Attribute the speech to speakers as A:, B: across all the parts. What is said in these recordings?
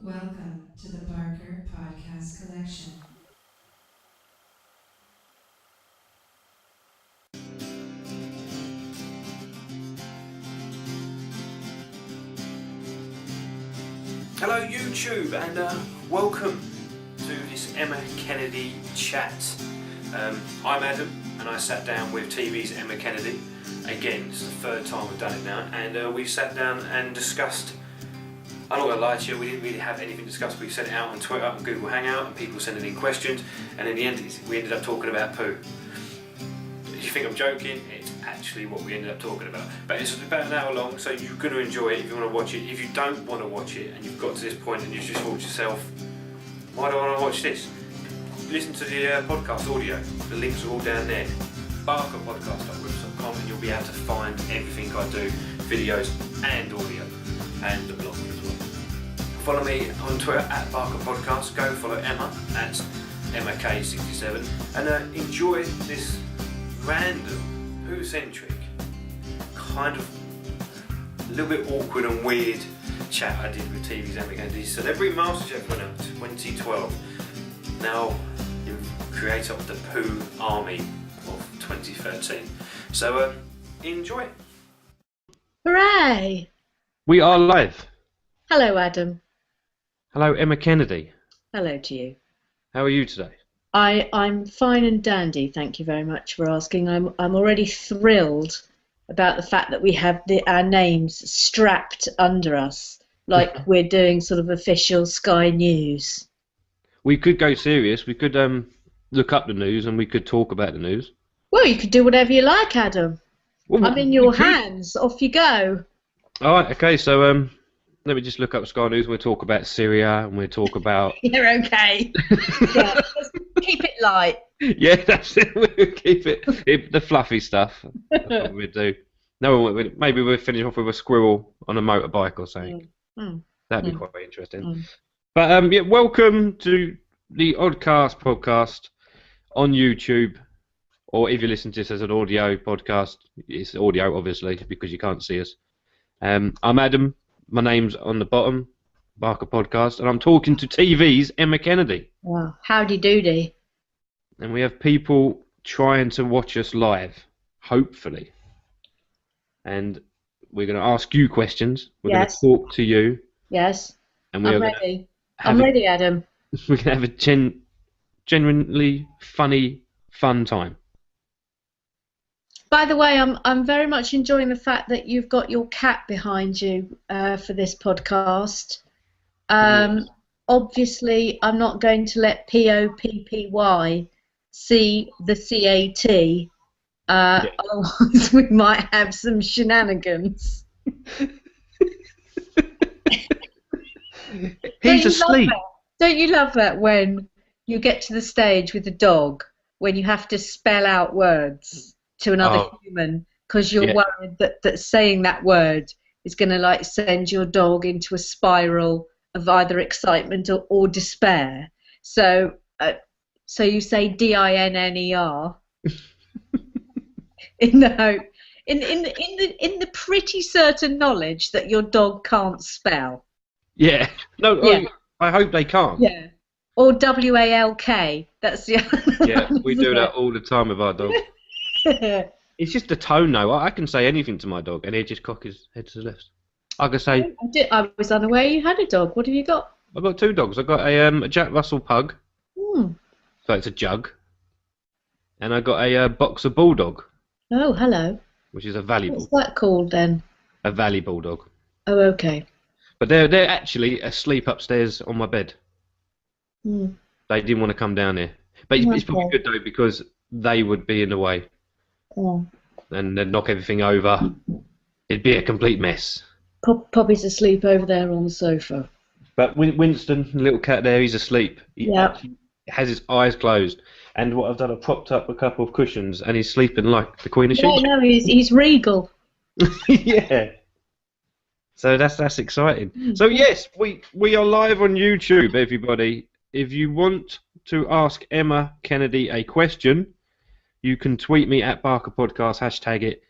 A: Welcome to the Barker Podcast Collection.
B: Hello YouTube, and welcome to this Emma Kennedy chat. I'm Adam, and I sat down with TV's Emma Kennedy. Again, it's the third time we've done it now, and we sat down and discussed. I'm not going to lie to you, we didn't really have anything to discuss. We sent it out on Twitter and Google Hangout, and people sending in questions, and in the end we ended up talking about poo. If you think I'm joking, it's actually what we ended up talking about. But it's about an hour long, so you're going to enjoy it if you want to watch it. If you don't want to watch it and you've got to this point and you just thought to yourself, why do I want to watch this? Listen to the podcast audio. The links are all down there. barkerpodcast.wix.com, and you'll be able to find everything I do, videos and audio, and the blog as well. Follow me on Twitter at Barker Podcast. Go follow Emma at EmmaK67, and enjoy this random, poo-centric, kind of a little bit awkward and weird chat I did with TV's Emma Kennedy, Celebrity MasterChef winner 2012, now creator of the Poo Army of 2013. So enjoy.
C: Hooray!
D: We are live.
C: Hello, Adam.
D: Hello, Emma Kennedy.
C: Hello to you.
D: How are you today?
C: I'm fine and dandy, thank you very much for asking. I'm already thrilled about the fact that we have our names strapped under us, like we're doing sort of official Sky News.
D: We could go serious. We could look up the news and we could talk about the news.
C: Well, you could do whatever you like, Adam.
D: Well,
C: I'm in your hands. Off you go.
D: All right. Okay. So let me just look up Sky News. We'll talk about Syria and we'll talk about.
C: You're okay. Yeah, just keep it light.
D: Yeah, that's it. We'll keep it the fluffy stuff. That's what we'll do. No, maybe we'll finish off with a squirrel on a motorbike or something. That'd be quite interesting. But yeah, welcome to the ODDcast podcast on YouTube, or if you listen to this as an audio podcast, it's audio obviously because you can't see us. I'm Adam. My name's on the bottom, Barker Podcast, and I'm talking to TV's Emma Kennedy.
C: Wow, howdy doody.
D: And we have people trying to watch us live, hopefully. And we're going to ask you questions. We're going to talk to you.
C: Yes.
D: And
C: I'm ready. I'm ready, Adam.
D: We're going to have a genuinely funny, fun time.
C: By the way, I'm very much enjoying the fact that you've got your cat behind you for this podcast. Obviously, I'm not going to let POPPY see the CAT. Otherwise, we might have some shenanigans.
D: He's asleep.
C: Don't you love that when you get to the stage with the dog when you have to spell out words to another human because you're worried that saying that word is going to like send your dog into a spiral of either excitement or despair. So you say DINNER in the hope in the pretty certain knowledge that your dog can't spell.
D: Yeah. No. Yeah. I hope they can't.
C: Yeah. Or WALK. That's the other.
D: Yeah, we do that all the time with our dog. It's just the tone, though. I can say anything to my dog, and he'll just cock his head to the left. I can say.
C: I was unaware you had a dog. What have you got?
D: I've got two dogs. I've got a Jack Russell Pug. So it's a jug. And I got a Boxer Bulldog.
C: Oh, hello.
D: Which is a valuable.
C: What's that called then?
D: A Valley Bulldog.
C: Oh, okay.
D: But they're actually asleep upstairs on my bed. They didn't want to come down here. But it's probably good, though, because they would be in the way. And they'd knock everything over. It'd be a complete mess.
C: Poppy's asleep over there on the sofa.
D: But Winston, the little cat there, he's asleep. He has his eyes closed. And what I've done, I've propped up a couple of cushions, and he's sleeping like the Queen of Sheep.
C: No, he's regal.
D: Yeah. So that's exciting. So yes, we are live on YouTube, everybody. If you want to ask Emma Kennedy a question, you can tweet me at Barker Podcast, hashtag it,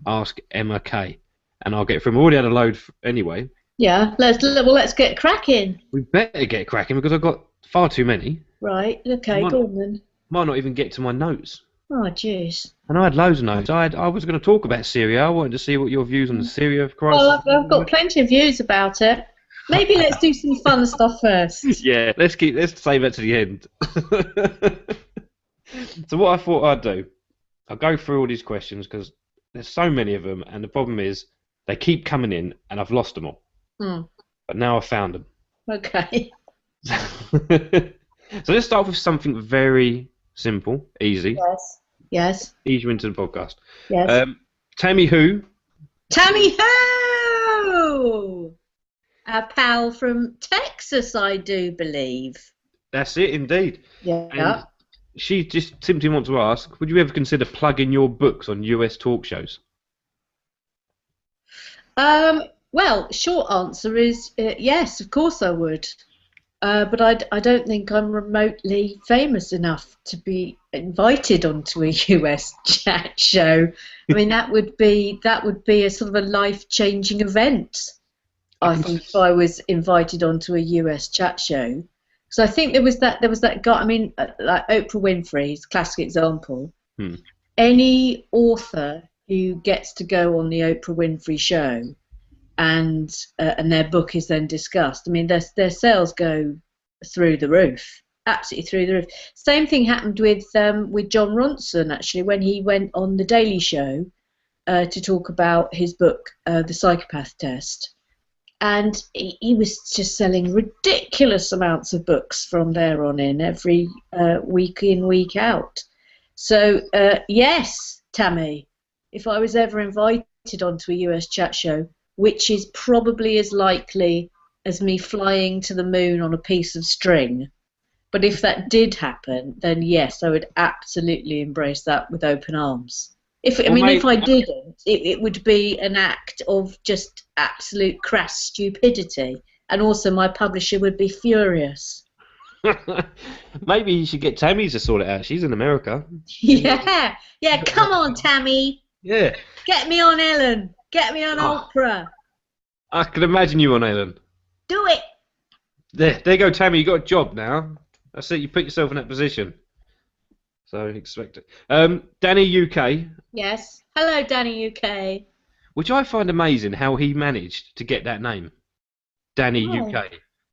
D: Ask Emma K. and I'll get through them. I already had a load anyway.
C: Yeah, let's get cracking.
D: We better get cracking because I've got far too many.
C: Right, okay, go on then.
D: Might not even get to my notes.
C: Oh, jeez.
D: And I had loads of notes. I was going to talk about Syria. I wanted to see what your views on the Syria crisis.
C: Well, I've got plenty of views about it. Maybe let's do some fun stuff first.
D: Yeah, let's save that to the end. So what I thought I'd do, I'll go through all these questions because there's so many of them, and the problem is they keep coming in, and I've lost them all. But now I've found them.
C: Okay.
D: So let's start with something very simple, easy.
C: Yes.
D: Ease you into the podcast.
C: Yes.
D: Tammy who?
C: Tammy Ho! Our pal from Texas, I do believe.
D: That's it, indeed.
C: Yeah.
D: And she just simply wants to ask, would you ever consider plugging your books on US talk shows?
C: Well, short answer is yes, of course I would. But I don't think I'm remotely famous enough to be invited onto a US chat show. I mean, that would be a sort of a life-changing event. I think if I was invited onto a US chat show, because I think there was that guy. I mean, like Oprah Winfrey's classic example. Any author who gets to go on the Oprah Winfrey show and their book is then discussed, I mean, their sales go through the roof, absolutely through the roof. Same thing happened with John Ronson, actually, when he went on the Daily Show to talk about his book, The Psychopath Test, and he was just selling ridiculous amounts of books from there on in, every week in, week out. So yes, Tammy, if I was ever invited onto a US chat show, which is probably as likely as me flying to the moon on a piece of string. But if that did happen, then yes, I would absolutely embrace that with open arms. If I didn't, it would be an act of just absolute crass stupidity. And also my publisher would be furious.
D: Maybe you should get Tammy to sort it out. She's in America.
C: Yeah, come on, Tammy.
D: Yeah.
C: Get me on Ellen. Get me on Oprah.
D: I can imagine you on Ellen.
C: Do it.
D: There you go, Tammy. You got a job now. That's it. You put yourself in that position. So expect it. Danny UK.
C: Yes. Hello, Danny UK.
D: Which I find amazing how he managed to get that name, Danny UK.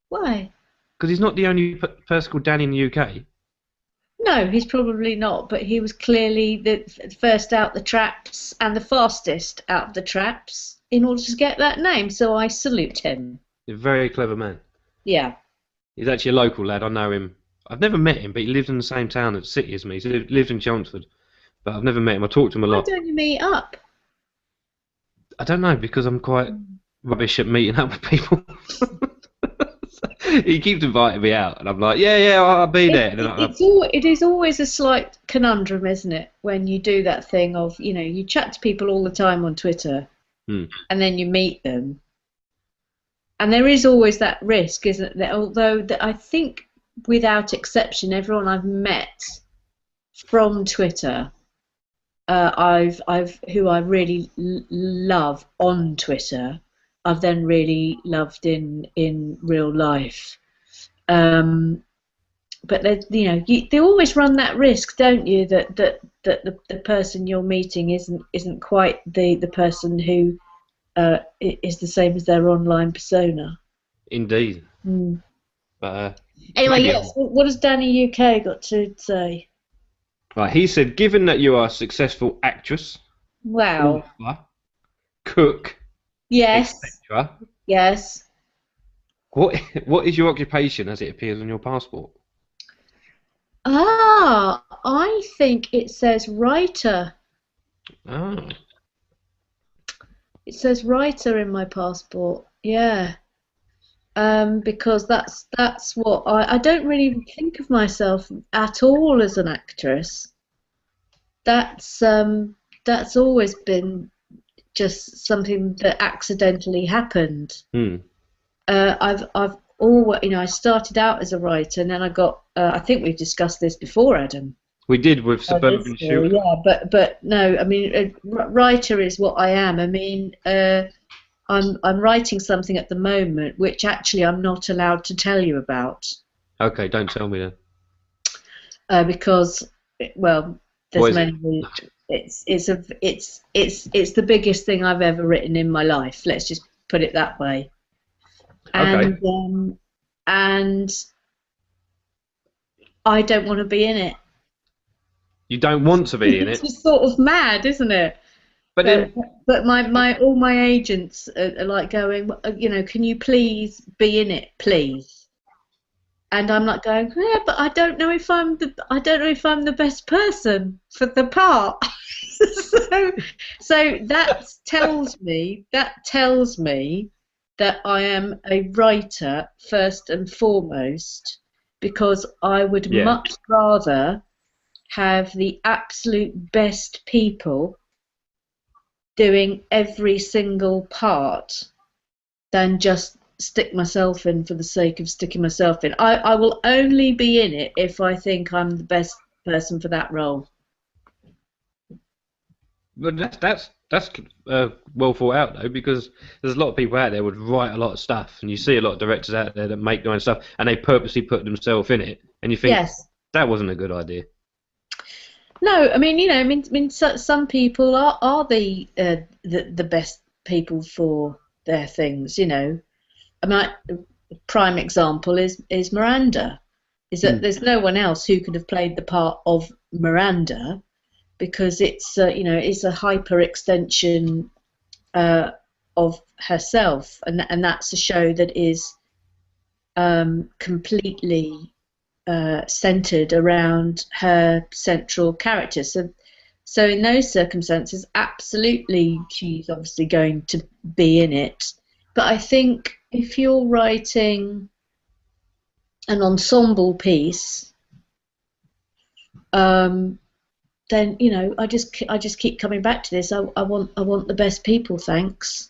C: Why?
D: Because he's not the only person called Danny in the UK.
C: No, he's probably not, but he was clearly the first out the traps and the fastest out of the traps in order to get that name, so I salute him.
D: He's a very clever man.
C: Yeah.
D: He's actually a local lad. I know him. I've never met him, but he lives in the same town and city as me. He lives in Chelmsford, but I've never met him. I talk to him a lot.
C: Why don't you meet up?
D: I don't know, because I'm quite rubbish at meeting up with people. He keeps inviting me out, and I'm like, yeah, I'll be there.
C: It is always a slight conundrum, isn't it, when you do that thing of, you chat to people all the time on Twitter, and then you meet them, and there is always that risk, isn't there? Although I think, without exception, everyone I've met from Twitter, who I really love on Twitter, I've then really loved in real life, but they always run that risk, don't you? That the person you're meeting isn't quite the person who is the same as their online persona.
D: Indeed. But
C: anyway, yes. What has Danny UK got to say?
D: Right, he said, given that you are a successful actress,
C: wow,
D: author, cook.
C: Yes.
D: etc.
C: Yes.
D: What is your occupation as it appears on your passport?
C: I think it says writer.
D: Oh.
C: It says writer in my passport. Yeah. Because that's what I don't really think of myself at all as an actress. That's always been just something that accidentally happened. I've always, I started out as a writer, and then I got. I think we've discussed this before, Adam.
D: We did with
C: Oh, this
D: Suburban
C: will,
D: Shooter.
C: yeah, but no, I mean, writer is what I am. I mean, I'm writing something at the moment which actually I'm not allowed to tell you about
D: Okay, don't tell me then.
C: because, well,
D: What
C: there's
D: is it?
C: many. It's the biggest thing I've ever written in my life. Let's just put it that way.
D: Okay.
C: And I don't want to be in it.
D: You don't want to be in
C: It's
D: it,
C: just sort of mad, isn't it?
D: but then
C: But all my agents are like going, you know, can you please be in it, please? And I'm like going, yeah, but I don't know if I'm the best person for the part. so that tells me that I am a writer first and foremost, because I would
D: yeah.
C: much rather have the absolute best people doing every single part than just stick myself in for the sake of sticking myself in. I will only be in it if I think I'm the best person for that role.
D: But that's well thought out though, because there's a lot of people out there would write a lot of stuff, and you see a lot of directors out there that make their own stuff, and they purposely put themselves in it, and you think
C: Yes.
D: that wasn't a good idea.
C: No, I mean, you know, I mean, some people are the best people for their things, you know. I mean, prime example is Miranda. Is that there's no one else who could have played the part of Miranda, because it's you know, it's a hyper extension of herself, and that's a show that is completely centered around her central character. So in those circumstances, absolutely, she's obviously going to be in it. But I think if you're writing an ensemble piece, then you know, I just keep coming back to this. I want the best people, thanks.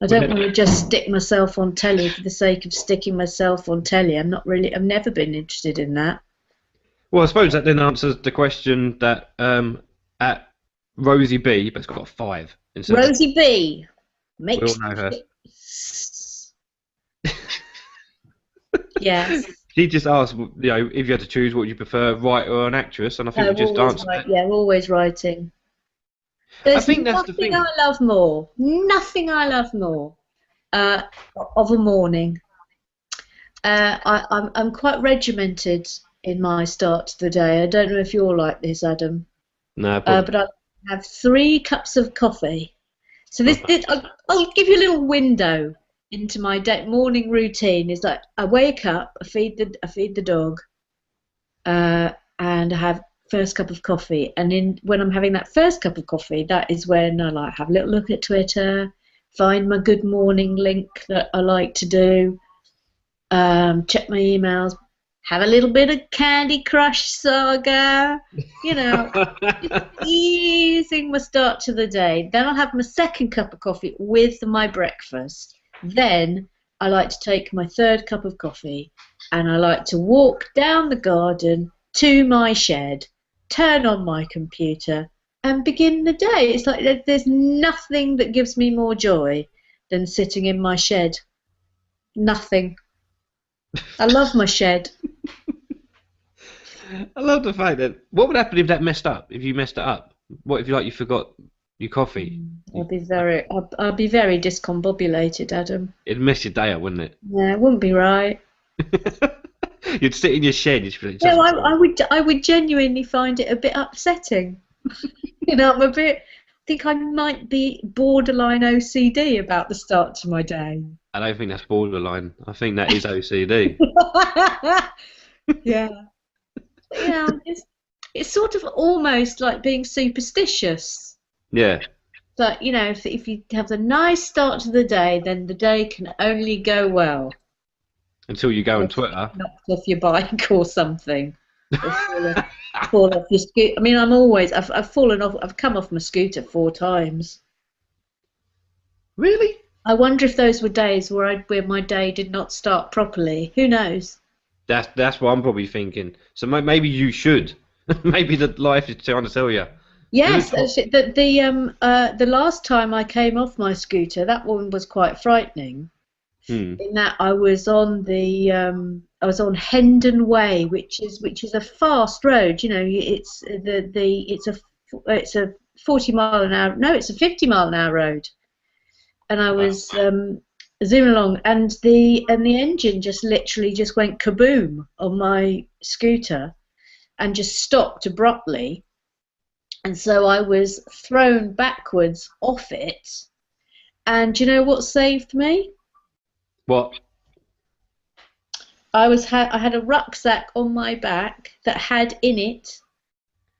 C: I don't want to just stick myself on telly for the sake of sticking myself on telly. I've never been interested in that.
D: Well, I suppose that then answers the question that at Rosie B, but it's got a 5 instead.
C: Rosie B.
D: We all know her.
C: Yes.
D: She just asked, you know, if you had to choose, what would you prefer, writer or an actress? And I think we just answered it.
C: Yeah, always writing. There's
D: I think that's the thing.
C: Nothing I love more. Nothing I love more of a morning. I'm quite regimented in my start to the day. I don't know if you're like this, Adam.
D: No,
C: but I have 3 cups of coffee. So I'll give you a little window into my morning routine. Is like I wake up, I feed the dog, and I have first cup of coffee. And when I'm having that first cup of coffee, that is when I like have a little look at Twitter, find my good morning link that I like to do, check my emails, have a little bit of Candy Crush Saga, you know, just easing my start to the day. Then I'll have my second cup of coffee with my breakfast. Then I like to take my third cup of coffee and I like to walk down the garden to my shed, turn on my computer and begin the day. It's like there's nothing that gives me more joy than sitting in my shed. Nothing. I love my shed.
D: I love the fact that what would happen if that messed up? If you messed it up, what if you forgot your coffee?
C: I'd be very discombobulated, Adam.
D: It'd mess your day up, wouldn't it?
C: Yeah, it wouldn't be right.
D: You'd sit in your shed. You'd be like,
C: No, I would genuinely find it a bit upsetting. You know, I think I might be borderline OCD about the start to my day.
D: I don't think that's borderline. I think that is OCD.
C: Yeah. Yeah, it's sort of almost like being superstitious.
D: Yeah.
C: But, you know, if you have a nice start to the day, then the day can only go well.
D: Until you go on Twitter.
C: Knocked off your bike or something. Or fall off your scooter. I mean, I've fallen off. I've come off my scooter 4 times.
D: Really?
C: I wonder if those were days where my day did not start properly. Who knows?
D: That's what I'm probably thinking. So maybe you should Maybe the life is trying to tell you.
C: Yes, the last time I came off my scooter, that one was quite frightening. In that I was on Hendon Way, which is a fast road. You know, it's a 40 mile an hour. No, it's a 50 mile an hour road. And I was zooming along, and the engine just literally just went kaboom on my scooter, and just stopped abruptly. And so I was thrown backwards off it. And do you know what saved me?
D: What?
C: I had a rucksack on my back that had in it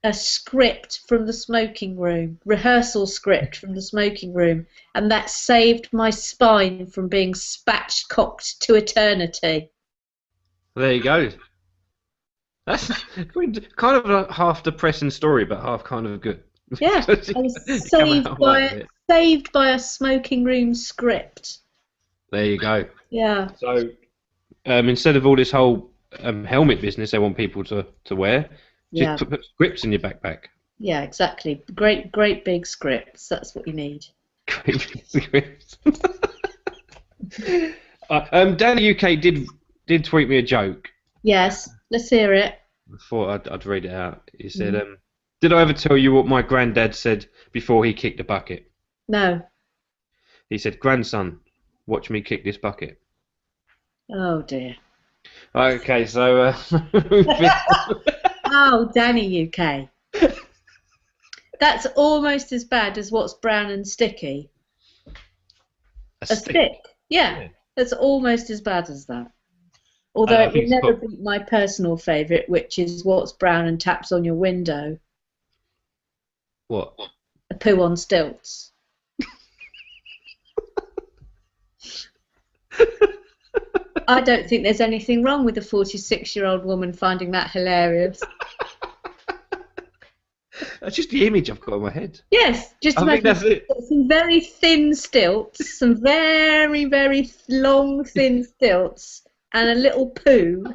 C: a script from the smoking room, rehearsal script from the smoking room, and that saved my spine from being spatchcocked to eternity.
D: There you go. That's kind of a half depressing story, but half kind of good.
C: Yeah, I was saved by a smoking room script.
D: There you go.
C: Yeah.
D: So instead of all this whole helmet business they want people to wear, just put scripts in your backpack. Yeah,
C: exactly. Great big scripts. That's what you need.
D: Great big scripts. Danny UK did tweet me a joke.
C: Yes, let's hear it.
D: I thought I'd read it out. He said, "Did I ever tell you what my granddad said before he kicked the bucket?"
C: No.
D: He said, "Grandson, watch me kick this bucket."
C: Oh dear.
D: Okay, so.
C: Oh, Danny UK. That's almost as bad as what's brown and sticky. A stick. Yeah, that's almost as bad as that. Although it would never be my personal favourite, which is what's brown and taps on your window.
D: What?
C: A poo on stilts. I don't think there's anything wrong with a 46-year-old woman finding that hilarious.
D: That's just the image I've got in my head.
C: Yes, just imagine
D: that's it.
C: Some very thin stilts, some very, very long, thin stilts, and a little poo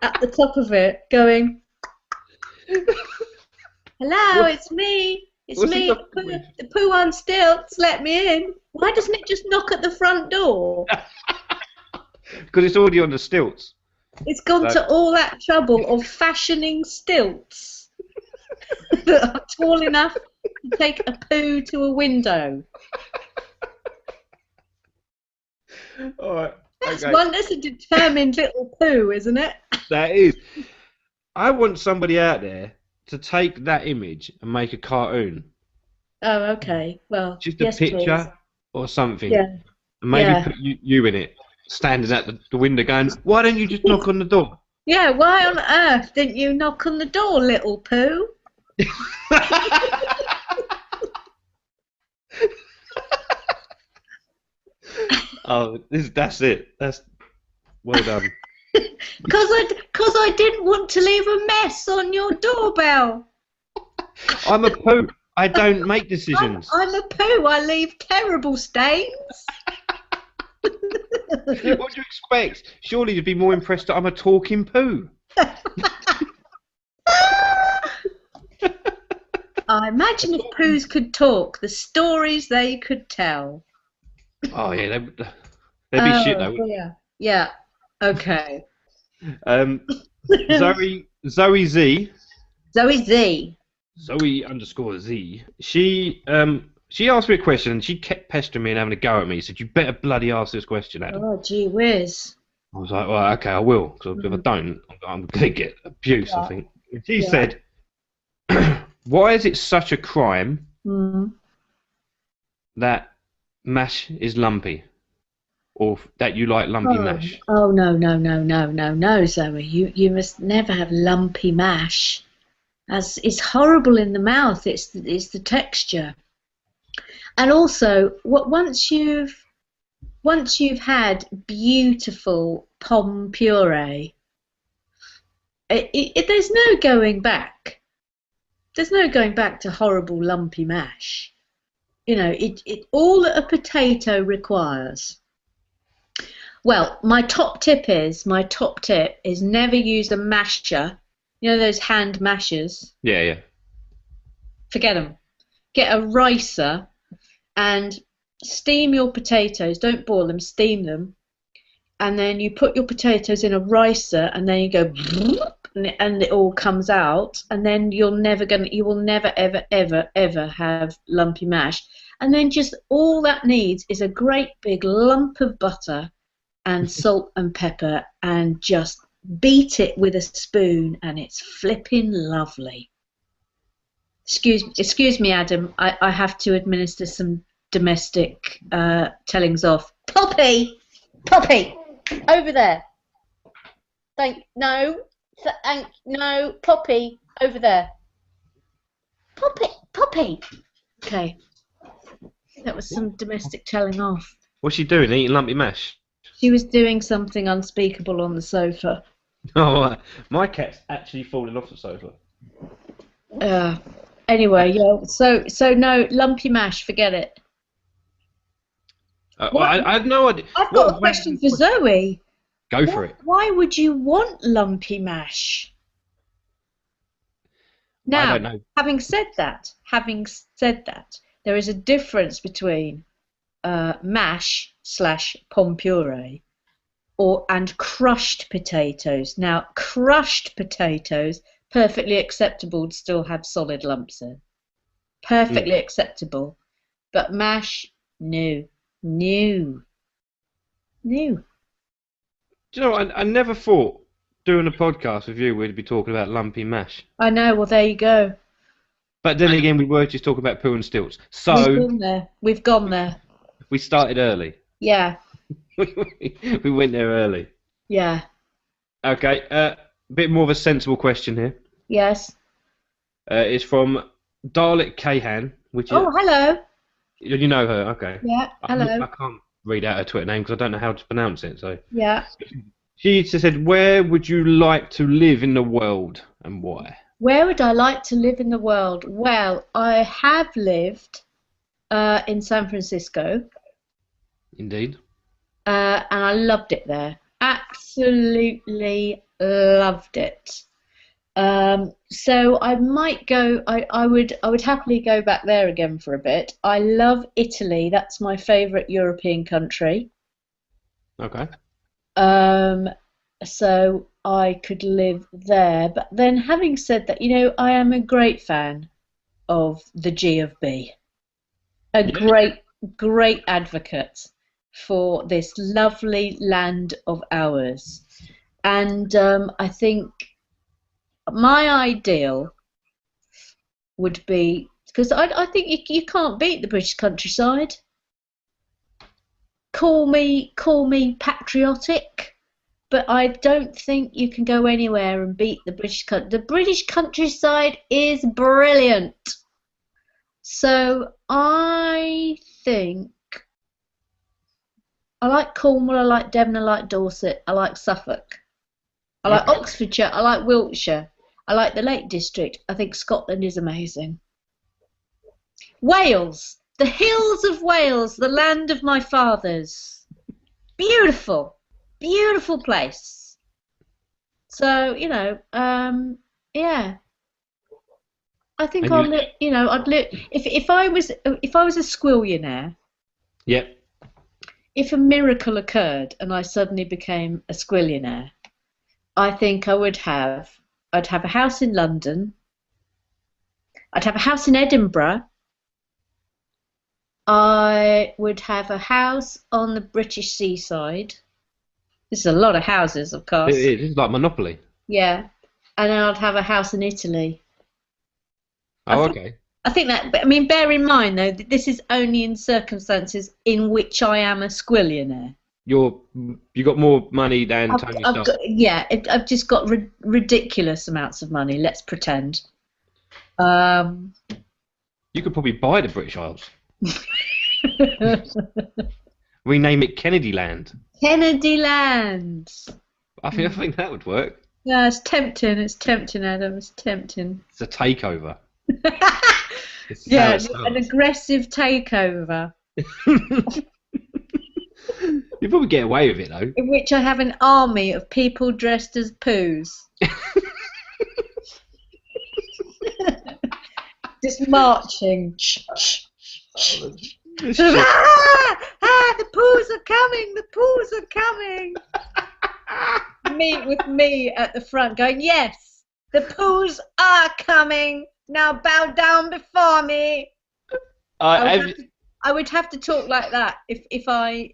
C: at the top of it going, "Hello, it's me. It's me, the poo on stilts. Let me in." Why doesn't it just knock at the front door?
D: Because it's already on the stilts.
C: It's gone to all that trouble of fashioning stilts that are tall enough to take a poo to a window.
D: All right.
C: That's
D: okay.
C: That's a determined little poo, isn't it?
D: That is. I want somebody out there to take that image and make a cartoon.
C: Oh, okay. Well,
D: just a picture
C: please.
D: Or something.
C: Yeah.
D: And maybe put you in it, standing at the window going, "Why don't you just knock on the door?"
C: Yeah, why on earth didn't you knock on the door, little poo?
D: Oh, that's it. That's well done.
C: Because I didn't want to leave a mess on your doorbell.
D: I'm a poo. I don't make decisions.
C: I'm a poo. I leave terrible stains.
D: What do you expect? Surely you'd be more impressed that I'm a talking poo.
C: I imagine if poos could talk, the stories they could tell.
D: Oh yeah, they'd be shit though.
C: Yeah. Yeah. Okay.
D: Zoe Z.
C: Zoe Z.
D: Zoe_Z. She asked me a question and she kept pestering me and having a go at me. She said, "You better bloody ask this question, Adam."
C: Oh, gee whiz.
D: I was like, "Well, okay, I will. Because if I don't, I'm gonna get abuse." I think. And she said, "Why is it such a crime that mash is lumpy, or that you like lumpy mash?"
C: Oh no, Zoe. You must never have lumpy mash. As it's horrible in the mouth. It's the texture. And also, once you've had beautiful pomme puree, there's no going back. There's no going back to horrible lumpy mash. You know, it all that a potato requires. Well, my top tip is never use a masher You know those hand mashers?
D: Yeah, yeah.
C: Forget them. Get a ricer and steam your potatoes. Don't boil them, steam them. And then you put your potatoes in a ricer, and then you go, and it all comes out. And then you will never, ever, ever, ever have lumpy mash. And then just all that needs is a great big lump of butter and salt and pepper, and just beat it with a spoon, and it's flipping lovely. Excuse me, Adam. I have to administer some domestic tellings off. Poppy, over there. No, Poppy, over there. Poppy. Okay, that was some domestic telling off.
D: What's she doing? Eating lumpy mash?
C: She was doing something unspeakable on the sofa.
D: Oh, my cat's actually fallen off the sofa.
C: Anyway, yeah. So no lumpy mash. Forget it.
D: Well, I have no idea.
C: I've got a question for Zoe.
D: Go for it.
C: Why would you want lumpy mash? Now,
D: I don't know.
C: having said that, there is a difference between mash / pom puree and crushed potatoes. Now, crushed potatoes, perfectly acceptable to still have solid lumps in. Perfectly acceptable. But mash, no. Do you
D: know, I never thought doing a podcast with you we'd be talking about lumpy mash.
C: I know, well there you go.
D: But then again, we were just talking about poo and stilts. So
C: We've gone there.
D: We started early.
C: Yeah.
D: We went there early.
C: Yeah.
D: Okay, a bit more of a sensible question here.
C: Yes.
D: It's from Dalek Kahan, which is...
C: Oh, hello.
D: You know her, okay.
C: Yeah, hello.
D: I can't read out her Twitter name because I don't know how to pronounce it. So
C: yeah.
D: She said, "Where would you like to live in the world and why?"
C: Where would I like to live in the world? Well, I have lived in San Francisco.
D: Indeed.
C: And I loved it there. Absolutely loved it. So I might go. I would happily go back there again for a bit. I love Italy. That's my favourite European country.
D: Okay.
C: So I could live there. But then, having said that, I am a great fan of the G of B. Great advocate for this lovely land of ours, and I think my ideal would be, because I think you can't beat the British countryside. Call me patriotic, but I don't think you can go anywhere and beat the British country. The British countryside is brilliant. So I think I like Cornwall, I like Devon, I like Dorset, I like Suffolk. I like Oxfordshire, I like Wiltshire, I like the Lake District. I think Scotland is amazing. Wales, the hills of Wales, the land of my fathers. Beautiful, beautiful place. So, yeah. I think I'd live, if I was a squillionaire.
D: Yep.
C: If a miracle occurred and I suddenly became a squillionaire, I think I'd have a house in London. I'd have a house in Edinburgh. I would have a house on the British seaside. This is a lot of houses, of course.
D: It is like Monopoly.
C: Yeah. And then I'd have a house in Italy.
D: Oh, okay.
C: I think that, I mean, bear in mind, though, that this is only in circumstances in which I am a squillionaire.
D: You got more money than Tony Stark.
C: I've just got ridiculous amounts of money, let's pretend.
D: You could probably buy the British Isles. Rename it Kennedy Land.
C: Kennedy Land.
D: I think that would work.
C: Yeah, it's tempting, Adam, it's tempting.
D: It's a takeover.
C: Yeah, an aggressive takeover.
D: You probably get away with it though.
C: In which I have an army of people dressed as poos. Just marching.
D: This
C: Sort of,
D: shit.
C: the poos are coming, the poos are coming. With me at the front going, yes, the poos are coming. Now bow down before me. I would have to talk like that if I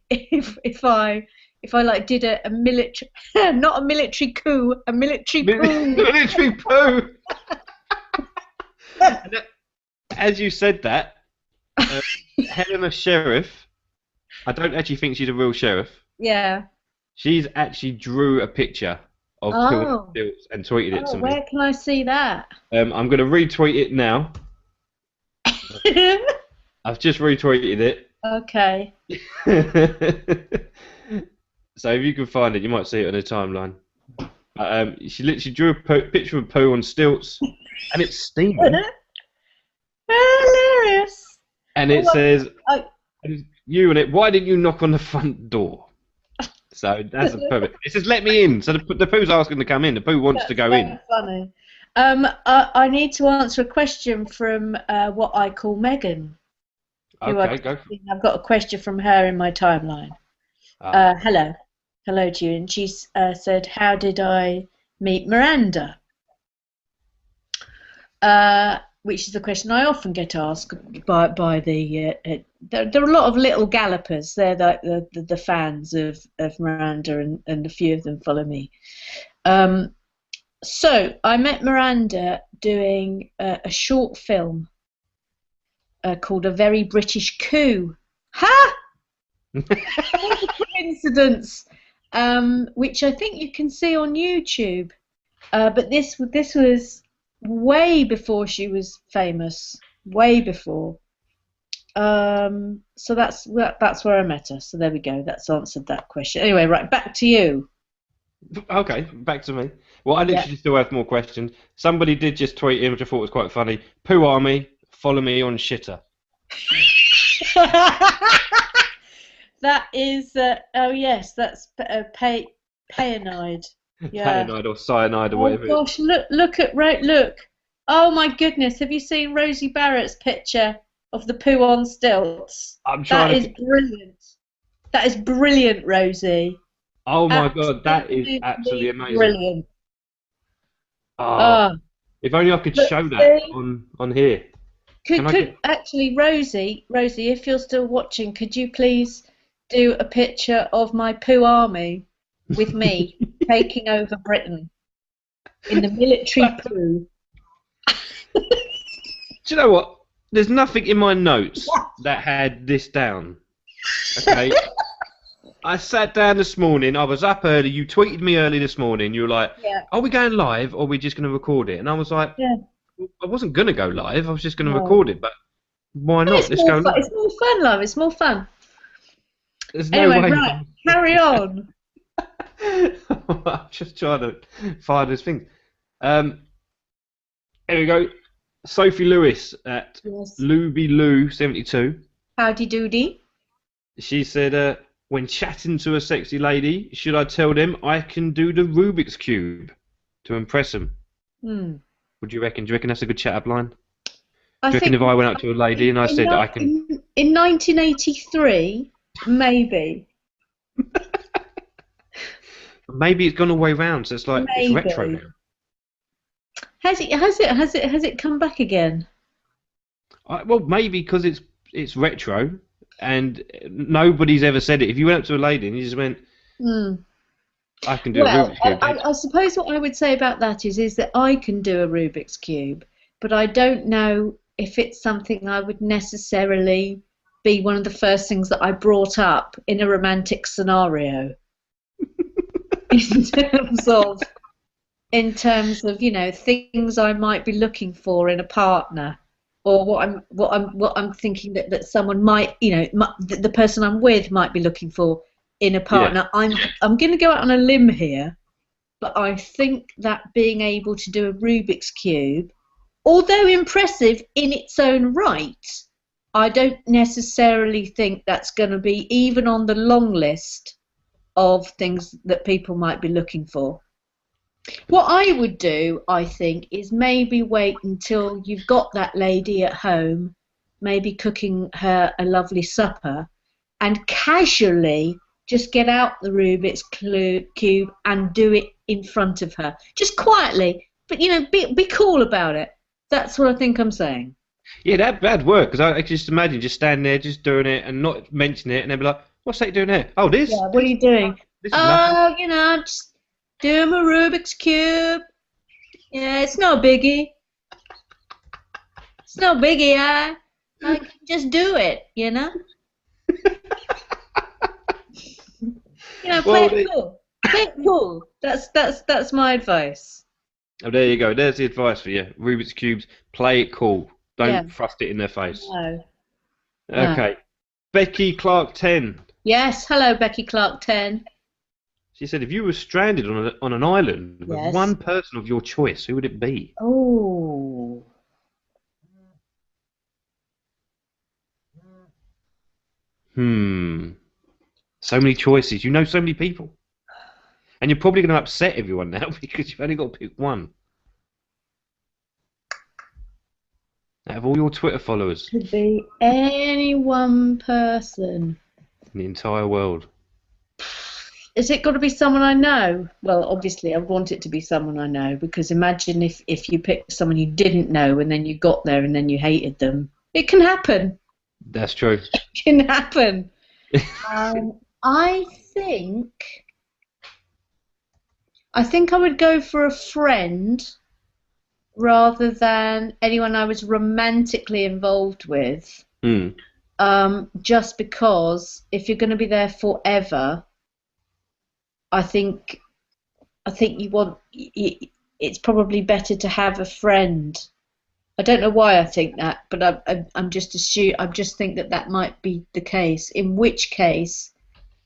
C: like did a military, not a military coup, a military poo.
D: Military poo. As you said that, Helena Sheriff, I don't actually think she's a real sheriff.
C: Yeah.
D: She's actually drew a picture of poo on stilts and tweeted it to me.
C: Where can I see that?
D: I'm going to retweet it now. I've just retweeted it.
C: Okay.
D: So if you can find it, you might see it on the timeline. She literally drew a picture of poo on stilts, and it's steaming.
C: Hilarious.
D: And it says, "You and it. Why didn't you knock on the front door?" So that's a perfect. It says, "Let me in." So the poo's asking to come in. The poo wants to go in.
C: Funny. I need to answer a question from what I call Megan.
D: Okay, go.
C: I've got a question from her in my timeline. Hello to you. And she said, "How did I meet Miranda?" Which is a question I often get asked by the. There are a lot of little gallopers. They're the fans of Miranda, and a few of them follow me. So I met Miranda doing a short film called A Very British Coup. Ha! What a coincidence! Which I think you can see on YouTube. But this was way before she was famous. Way before. So that's where I met her. So there we go. That's answered that question. Anyway, right, back to you.
D: Okay, back to me. Well, I literally still have more questions. Somebody did just tweet in, which I thought was quite funny. Poo Army, follow me on Shitter.
C: That is, oh yes, that's payanide. Yeah.
D: Payanide or cyanide or whatever.
C: Oh gosh, look. Oh my goodness, have you seen Rosie Barrett's picture of the poo on stilts?
D: I'm trying.
C: That is brilliant. That is brilliant, Rosie.
D: Oh my god, that is absolutely amazing.
C: Brilliant.
D: Oh, if only I could show that on here.
C: Actually, Rosie, if you're still watching, could you please do a picture of my poo army with me taking over Britain in the military poo?
D: Do you know what? There's nothing in my notes that had this down. Okay. I sat down this morning. I was up early. You tweeted me early this morning. You were like, "Are we going live, or are we just going to record it?" And I was like, I wasn't going to go live. I was just going to record it. But why not? Let's go live.
C: It's more fun, love. It's more fun.
D: There's no way.
C: Right, carry on.
D: I'm just trying to find this thing. Here we go. Sophie Lewis at LubyLou72.
C: Howdy doody.
D: She said, when chatting to a sexy lady, should I tell them I can do the Rubik's Cube to impress them? What do you reckon? Do you reckon that's a good chat-up line? Do you reckon if I went up to a lady and I said I can...
C: In 1983, maybe.
D: Maybe it's gone all the way round, so it's like it's retro now.
C: Has it come back again?
D: Well, maybe because it's retro, and nobody's ever said it. If you went up to a lady and you just went, I can do a Rubik's Cube.
C: I suppose what I would say about that is that I can do a Rubik's Cube, but I don't know if it's something I would necessarily be one of the first things that I brought up in a romantic scenario. in terms of things I might be looking for in a partner, or what I'm thinking that someone might the person I'm with might be looking for in a partner. I'm going to go out on a limb here, but I think that being able to do a Rubik's Cube, although impressive in its own right, I don't necessarily think that's going to be even on the long list of things that people might be looking for. What I would do, I think, is maybe wait until you've got that lady at home, maybe cooking her a lovely supper, and casually just get out the Rubik's Cube and do it in front of her. Just quietly, but, be cool about it. That's what I think I'm saying.
D: Yeah, that'd work, because I can just imagine just standing there, just doing it, and not mentioning it, and then be like, what's that doing there? Oh, this?
C: Yeah, what are you doing?
D: This is nothing.
C: Just doing my Rubik's Cube. Yeah, it's no biggie. It's no biggie, I can just do it, Play it cool. Play it cool. That's my advice.
D: Oh, there you go. There's the advice for you. Rubik's Cubes, play it cool. Don't thrust it in their face.
C: No.
D: Okay. Becky Clark 10.
C: Yes, hello, Becky Clark 10.
D: She said, if you were stranded on an island with one person of your choice, who would it be?
C: Oh.
D: So many choices. You know so many people. And you're probably going to upset everyone now because you've only got to pick one. Out of all your Twitter followers.
C: Could be any one person.
D: In the entire world.
C: Is it got to be someone I know? Well, obviously, I want it to be someone I know, because imagine if you picked someone you didn't know and then you got there and then you hated them. It can happen.
D: That's true.
C: It can happen. I think I would go for a friend rather than anyone I was romantically involved with. Just because if you're going to be there forever, I think it's probably better to have a friend. I don't know why I think that, but I'm just think that might be the case. In which case,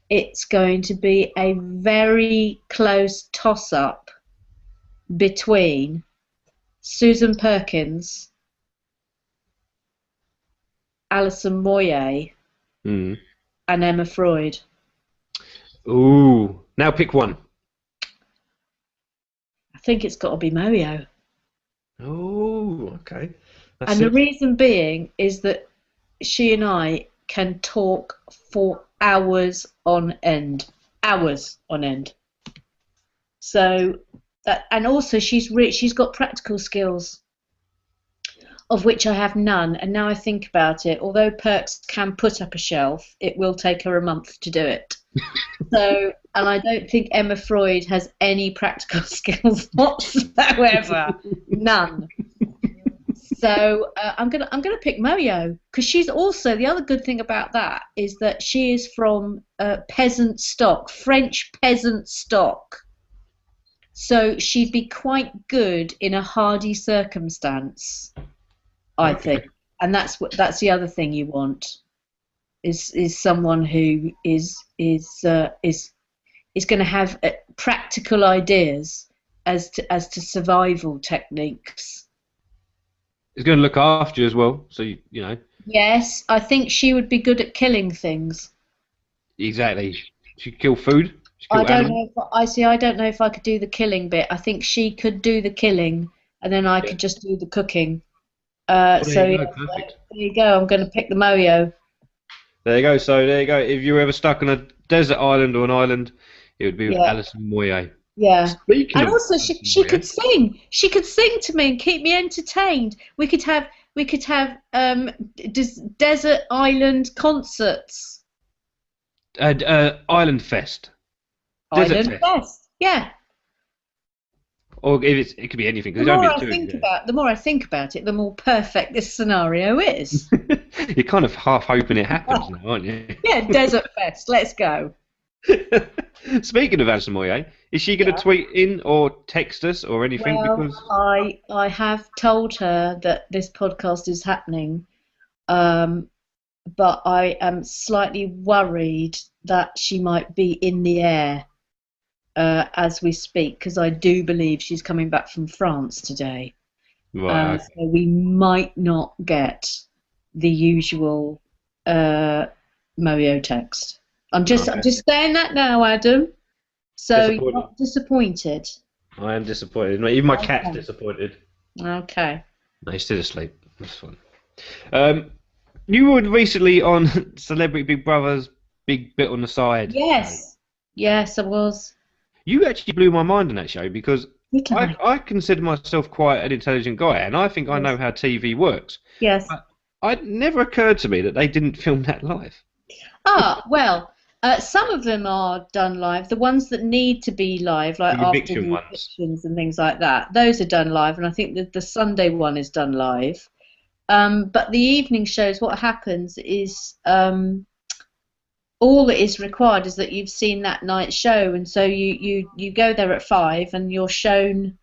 C: it's going to be a very close toss-up between Susan Perkins, Alison Moyet, and Emma Freud.
D: Ooh. Now pick one.
C: I think it's got to be Mario.
D: Oh, okay.
C: And the reason being is that she and I can talk for hours on end. Hours on end. So, and also she's got practical skills, of which I have none. And now I think about it, although Perks can put up a shelf, it will take her a month to do it. So, and I don't think Emma Freud has any practical skills whatsoever, none. So I'm gonna pick Moyo, because she's also, the other good thing about that is that she is from peasant stock, French peasant stock. So she'd be quite good in a hardy circumstance, I think, and that's the other thing you want. Is someone who is going to have practical ideas as to survival techniques.
D: He's going to look after you as well, so you know.
C: Yes, I think she would be good at killing things.
D: Exactly. She could kill food.
C: I don't know if I could do the killing bit. I think she could do the killing, and then I could just do the cooking. There you go. I'm going to pick the Moyo.
D: There you go. So there you go. If you were ever stuck on a desert island or an island, it would be with Alison Moyet.
C: Yeah.
D: Speaking
C: and
D: of
C: also she could sing. She could sing to me and keep me entertained. We could have desert island concerts.
D: Island Fest.
C: Island Fest. Yeah.
D: Or if it could be anything.
C: The more I think about it, the more perfect this scenario is.
D: You're kind of half hoping it happens now, aren't you?
C: Yeah, Desert Fest. Let's go.
D: Speaking of Alison Moyet, is she going to tweet in or text us or anything?
C: Well,
D: because
C: I have told her that this podcast is happening, but I am slightly worried that she might be in the air as we speak, because I do believe she's coming back from France today.
D: Right.
C: So we might not get the usual Moyo text. I'm just saying that now, Adam. So you're not disappointed.
D: I am disappointed. Even my cat's
C: Okay.
D: disappointed.
C: Okay.
D: No, he's still asleep. That's fine. You were recently on Celebrity Big Brother's Big Bit on the Side show.
C: Yes, I was.
D: You actually blew my mind on that show because
C: Did I?
D: I consider myself quite an intelligent guy, and I think I know how TV works.
C: Yes.
D: But it never occurred to me that they didn't film that live.
C: Well, some of them are done live. The ones that need to be live, like
D: The
C: after
D: eviction
C: the
D: ones.
C: evictions and things like that, those are done live. And I think that the Sunday one is done live. But the evening shows, what happens is all that is required is that you've seen that night's show, and so you go there at 5 and you're shown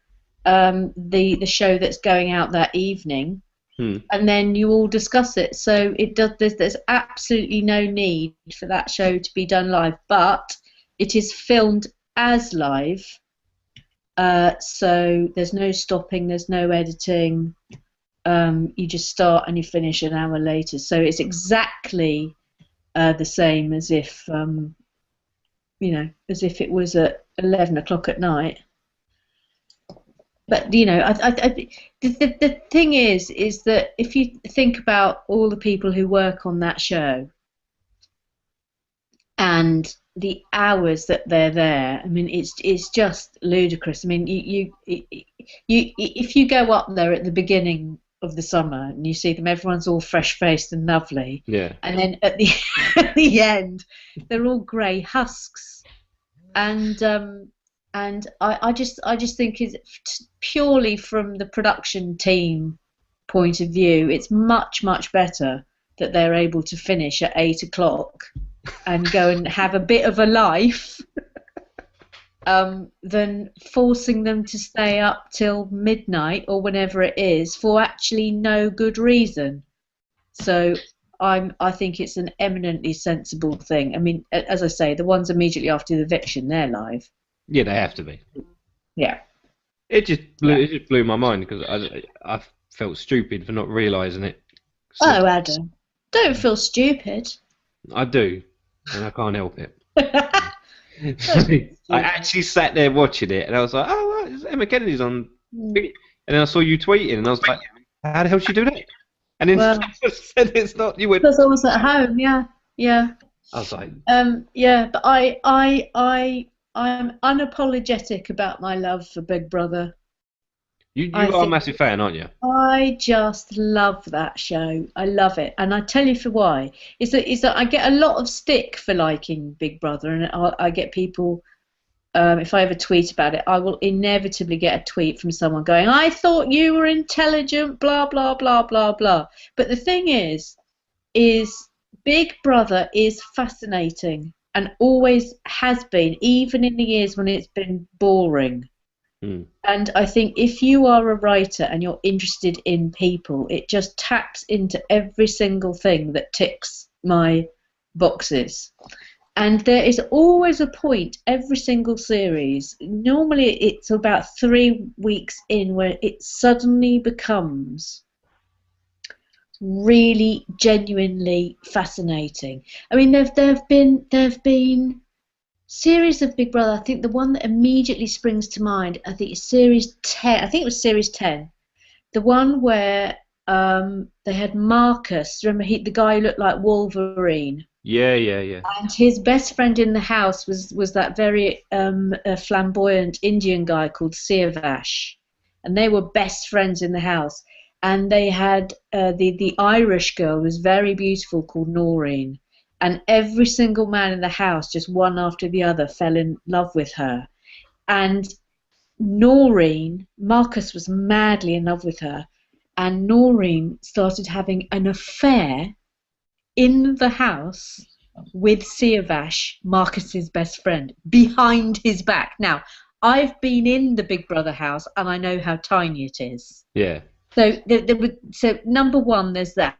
C: the show that's going out that evening. And then you all discuss it. So it does. There's absolutely no need for that show to be done live, but it is filmed as live. So there's no stopping, there's no editing. You just start and you finish an hour later. So it's exactly the same as if as if it was at 11 o'clock at night. But the thing is that if you think about all the people who work on that show and the hours that they're there, I mean, it's just ludicrous. I mean, you if you go up there at the beginning of the summer and you see them, everyone's all fresh-faced and lovely.
D: Yeah.
C: And then at the at the end, they're all grey husks, and I just think it's purely from the production team point of view, it's much better that they're able to finish at 8 o'clock and go and have a bit of a life than forcing them to stay up till midnight or whenever it is for actually no good reason. So I think it's an eminently sensible thing. I mean, as I say, the ones immediately after the eviction, they're live.
D: Yeah, they have to be.
C: Yeah.
D: It just blew my mind because I felt stupid for not realising it. So,
C: Oh, Adam, don't feel stupid.
D: I do, and I can't help it. I actually sat there watching it, and I was like, "Oh, right, Emma Kennedy's on." And then I saw you tweeting, and I was like, "How the hell did she do that?" And then you said it's not. You went
C: because I was at home. Yeah.
D: I was like,
C: yeah, but I'm unapologetic about my love for Big Brother.
D: you are a massive fan, aren't you?
C: I just love that show. I love it, and I tell you for why. Is that I get a lot of stick for liking Big Brother, and I get people. If I ever tweet about it, I will inevitably get a tweet from someone going, "I thought you were intelligent," blah blah blah blah blah. But the thing is Big Brother is fascinating and always has been, even in the years when it's been boring. And I think if you are a writer and you're interested in people, it just taps into every single thing that ticks my boxes. And there is always a point every single series. Normally it's about 3 weeks in where it suddenly becomes really genuinely fascinating. I mean, there've been series of Big Brother. I think the one that immediately springs to mind, I think, is series 10. I think it was series 10, the one where they had Marcus. Remember, the guy who looked like Wolverine.
D: Yeah.
C: And his best friend in the house was that very flamboyant Indian guy called Siavash, and they were best friends in the house. And they had the Irish girl was very beautiful called Noreen, and every single man in the house, just one after the other, fell in love with her. And Noreen, Marcus was madly in love with her, and Noreen started having an affair in the house with Siavash, Marcus's best friend, behind his back. Now, I've been in the Big Brother house, and I know how tiny it is.
D: Yeah.
C: So number one, there's that.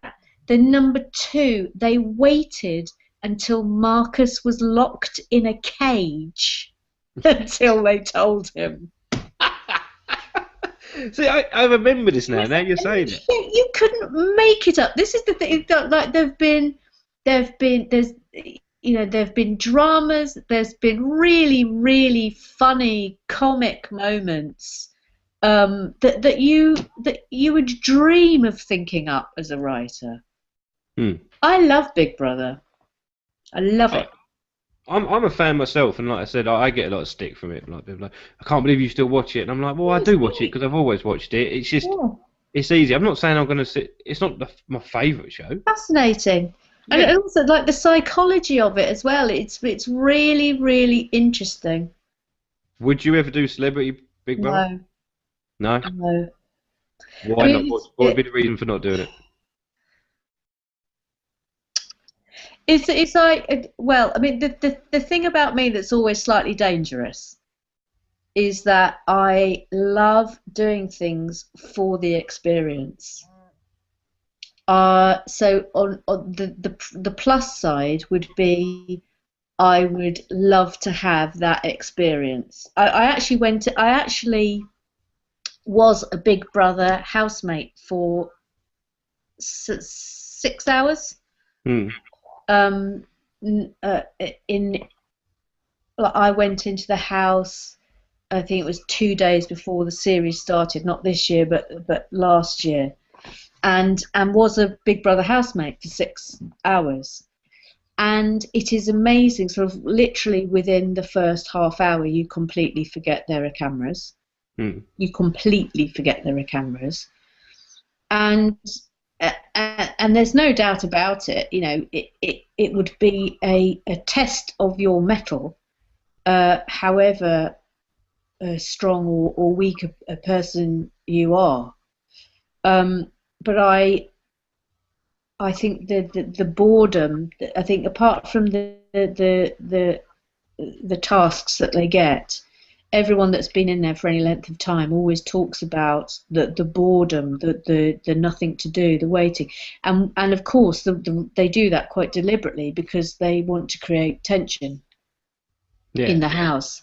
C: Then number two, they waited until Marcus was locked in a cage until they told him.
D: See, I remember this now. Now you're saying it.
C: You couldn't make it up. This is the thing. Like there's there've been dramas. There's been really, really funny comic moments that you would dream of thinking up as a writer. I love Big Brother. I love it.
D: I'm a fan myself, and like I said, I get a lot of stick from it. Like people are like, I can't believe you still watch it, and I'm like, well, I do watch it because I've always watched it. It's just, it's easy. I'm not saying I'm going to sit. It's not my favourite show.
C: Fascinating, and also like the psychology of it as well. It's really, really interesting.
D: Would you ever do Celebrity Big Brother? No.
C: No.
D: Why not? What would be the reason for not doing it?
C: It's like, well, I mean, the thing about me that's always slightly dangerous is that I love doing things for the experience. So on the plus side would be I would love to have that experience. I actually was a Big Brother housemate for 6 hours. I went into the house, I think it was 2 days before the series started, not this year but last year, and was a Big Brother housemate for 6 hours. And it is amazing, sort of literally within the first half hour you completely forget there are cameras. You completely forget there are cameras. And there's no doubt about it, it would be a test of your mettle, however strong or weak a person you are. But I think the boredom, I think apart from the tasks that they get, everyone that's been in there for any length of time always talks about the boredom, the nothing to do, the waiting, and of course they do that quite deliberately because they want to create tension in the house.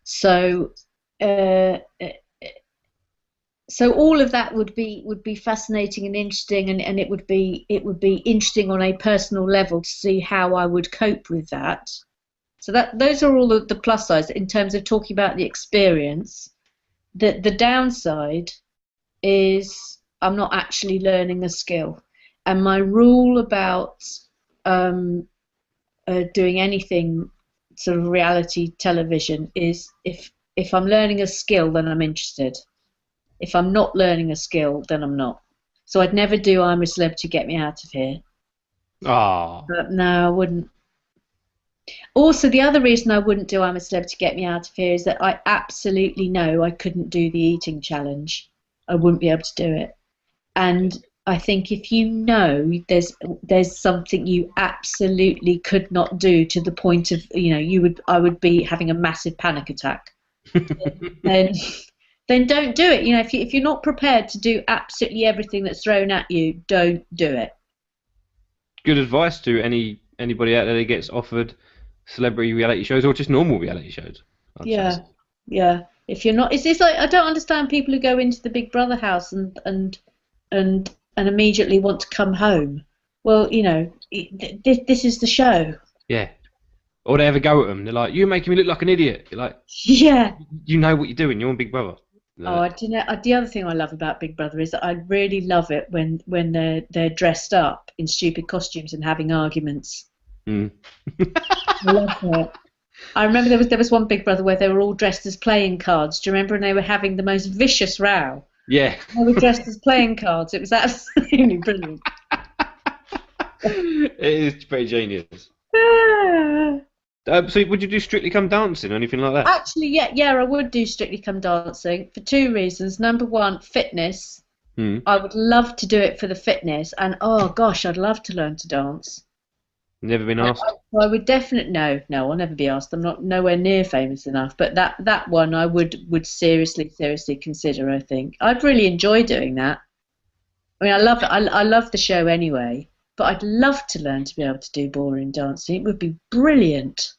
C: So all of that would be fascinating and interesting, and it would be interesting on a personal level to see how I would cope with that. So those are all the plus sides in terms of talking about the experience. The downside is I'm not actually learning a skill, and my rule about doing anything sort of reality television is if I'm learning a skill, then I'm interested. If I'm not learning a skill, then I'm not. So I'd never do I'm a Celebrity, Get Me Out of Here. But no, I wouldn't. Also, the other reason I wouldn't do I'm a Celebrity, Get Me Out of Here is that I absolutely know I couldn't do the eating challenge. I wouldn't be able to do it. And I think if you know there's something you absolutely could not do to the point of, I would be having a massive panic attack. Then don't do it. If you're not prepared to do absolutely everything that's thrown at you, don't do it.
D: Good advice to anybody out there that gets offered celebrity reality shows or just normal reality shows.
C: Yeah. If you're not, it's like I don't understand people who go into the Big Brother house and immediately want to come home. Well, this is the show. Yeah.
D: Or they have a go at them. They're like, "You're making me look like an idiot." You're like,
C: "Yeah,
D: you know what you're doing. You're on Big Brother."
C: No. Oh, I do know. The other thing I love about Big Brother is that I really love it when they're dressed up in stupid costumes and having arguments. I love it. I remember there was one Big Brother where they were all dressed as playing cards. Do you remember? And they were having the most vicious row.
D: Yeah.
C: They were dressed as playing cards. It was absolutely brilliant.
D: It is pretty genius. So would you do Strictly Come Dancing or anything like that?
C: Actually, yeah, I would do Strictly Come Dancing for 2 reasons. Number one, fitness. I would love to do it for the fitness, and oh gosh, I'd love to learn to dance.
D: Never been asked?
C: I would definitely no, I'll never be asked. I'm not nowhere near famous enough, but that one I would seriously consider. I think I'd really enjoy doing that. I mean, I love the show anyway, but I'd love to learn to be able to do ballroom dancing. It would be brilliant.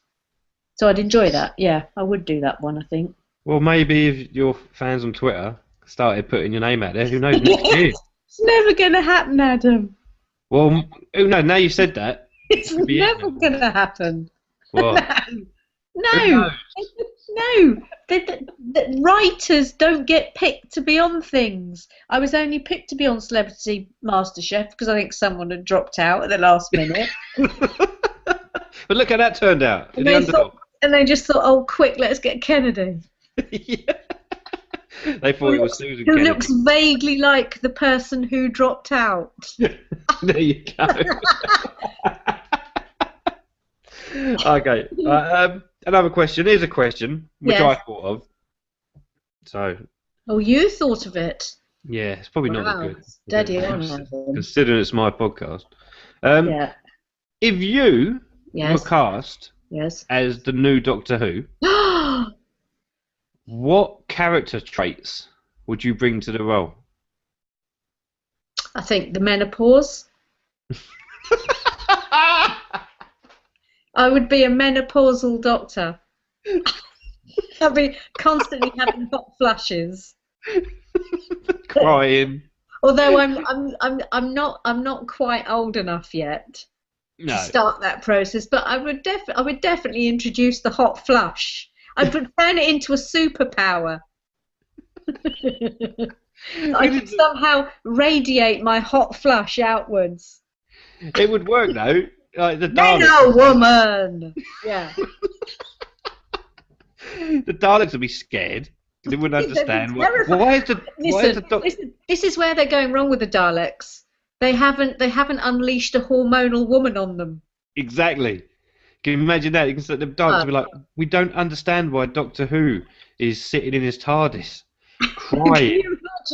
C: So I'd enjoy that. Yeah, I would do that one, I think.
D: Well, maybe if your fans on Twitter started putting your name out there, who knows next year?
C: It's never going to happen, Adam.
D: Well, who knows? Now you've said that,
C: It's
D: Could be
C: never
D: anything.
C: going to happen.
D: What?
C: No,
D: Who
C: no,
D: knows?
C: no. The writers don't get picked to be on things. I was only picked to be on Celebrity MasterChef because I think someone had dropped out at the last minute.
D: But look how that turned out.
C: And
D: The
C: they
D: underdog.
C: thought, and they just thought, oh, quick, let's get Kennedy.
D: Yeah. They thought it was Susan
C: Who
D: Kennedy.
C: looks vaguely like the person who dropped out.
D: There you go. Okay. Another question. Here's a question which
C: Yes.
D: I thought of. So,
C: Oh, you thought of it.
D: yeah, it's probably not
C: Wow,
D: as good.
C: steady on,
D: Considering
C: Adam.
D: considering it's my podcast.
C: Yeah.
D: If you
C: Yes.
D: were cast
C: Yes.
D: as the new Doctor Who, what character traits would you bring to the role?
C: I think the menopause. I would be a menopausal doctor. I'd be constantly having hot flushes.
D: Crying.
C: Although I'm not quite old enough yet
D: No.
C: to start that process, but I would definitely introduce the hot flush. I would turn it into a superpower. I could somehow radiate my hot flush outwards.
D: It would work though. Like the
C: Men
D: Daleks.
C: are woman. Yeah.
D: The Daleks would be scared. They wouldn't
C: They'd be
D: understand.
C: terrified.
D: Why is the
C: Listen, this is where they're going wrong with the Daleks. They haven't unleashed a hormonal woman on them.
D: Exactly. Can you imagine that? You can the Daleks would be like, we don't understand why Doctor Who is sitting in his TARDIS, crying,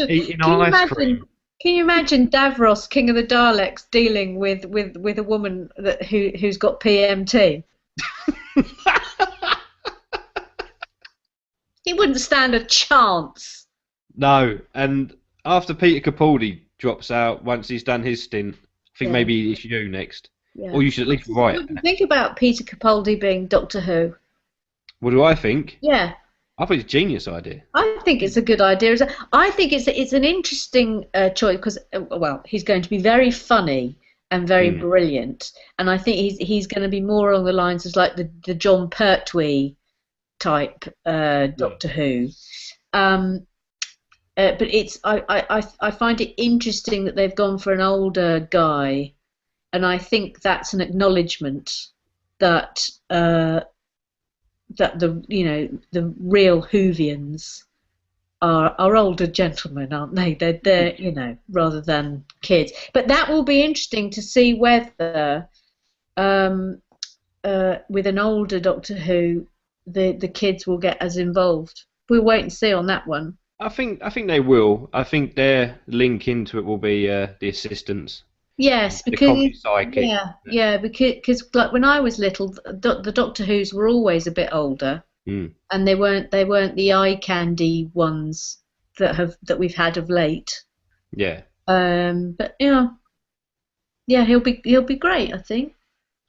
D: eating ice cream.
C: Can you imagine Davros, King of the Daleks, dealing with a woman who's got PMT? He wouldn't stand a chance.
D: No, and after Peter Capaldi drops out, once he's done his stint, I think
C: Yeah.
D: maybe it's you next.
C: Yeah.
D: Or you should at least write
C: What do you
D: it.
C: think about Peter Capaldi being Doctor Who?
D: What do I think?
C: Yeah.
D: I think it's a genius idea.
C: I think it's a good idea. I think it's an interesting choice because well, he's going to be very funny and very brilliant, and I think he's going to be more along the lines of like the John Pertwee type Doctor Who. But I find it interesting that they've gone for an older guy, and I think that's an acknowledgement that. That the real Whovians are older gentlemen, aren't they? They're rather than kids. But that will be interesting to see whether with an older Doctor Who the kids will get as involved. We'll wait and see on that one.
D: I think they will. I think their link into it will be the assistants.
C: Yes,
D: The
C: because
D: comedy psychic.
C: because like when I was little, the Doctor Who's were always a bit older, and they weren't the eye candy ones that we've had of late.
D: Yeah.
C: But yeah, he'll be great, I think.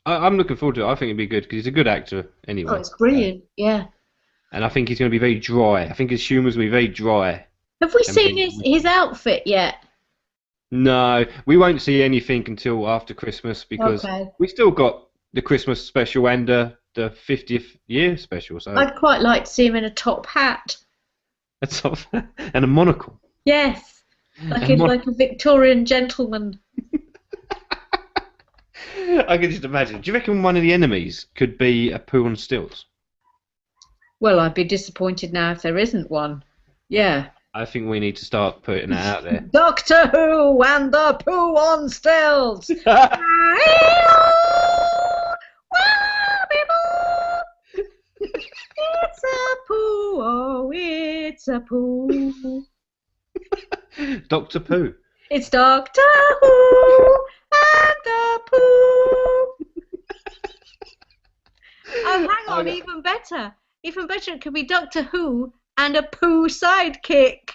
D: I'm looking forward to it. I think it'd be good because he's a good actor anyway.
C: Oh, it's brilliant. Yeah.
D: And I think he's going to be very dry. I think his humour's going to be very dry.
C: Have we seen his outfit yet?
D: No, we won't see anything until after Christmas because we still got the Christmas special and the 50th year special. So
C: I'd quite like to see him in a top hat.
D: and a monocle.
C: Yes, like a Victorian gentleman.
D: I can just imagine. Do you reckon one of the enemies could be a poo on stilts?
C: Well, I'd be disappointed now if there isn't one. Yeah.
D: I think we need to start putting that out there.
C: Doctor Who and the poo on stilts. It's a poo, oh, it's a poo.
D: Doctor Poo.
C: It's Doctor Who and the poo. Oh, hang on, even better. Even better, it could be Doctor Who and a poo sidekick.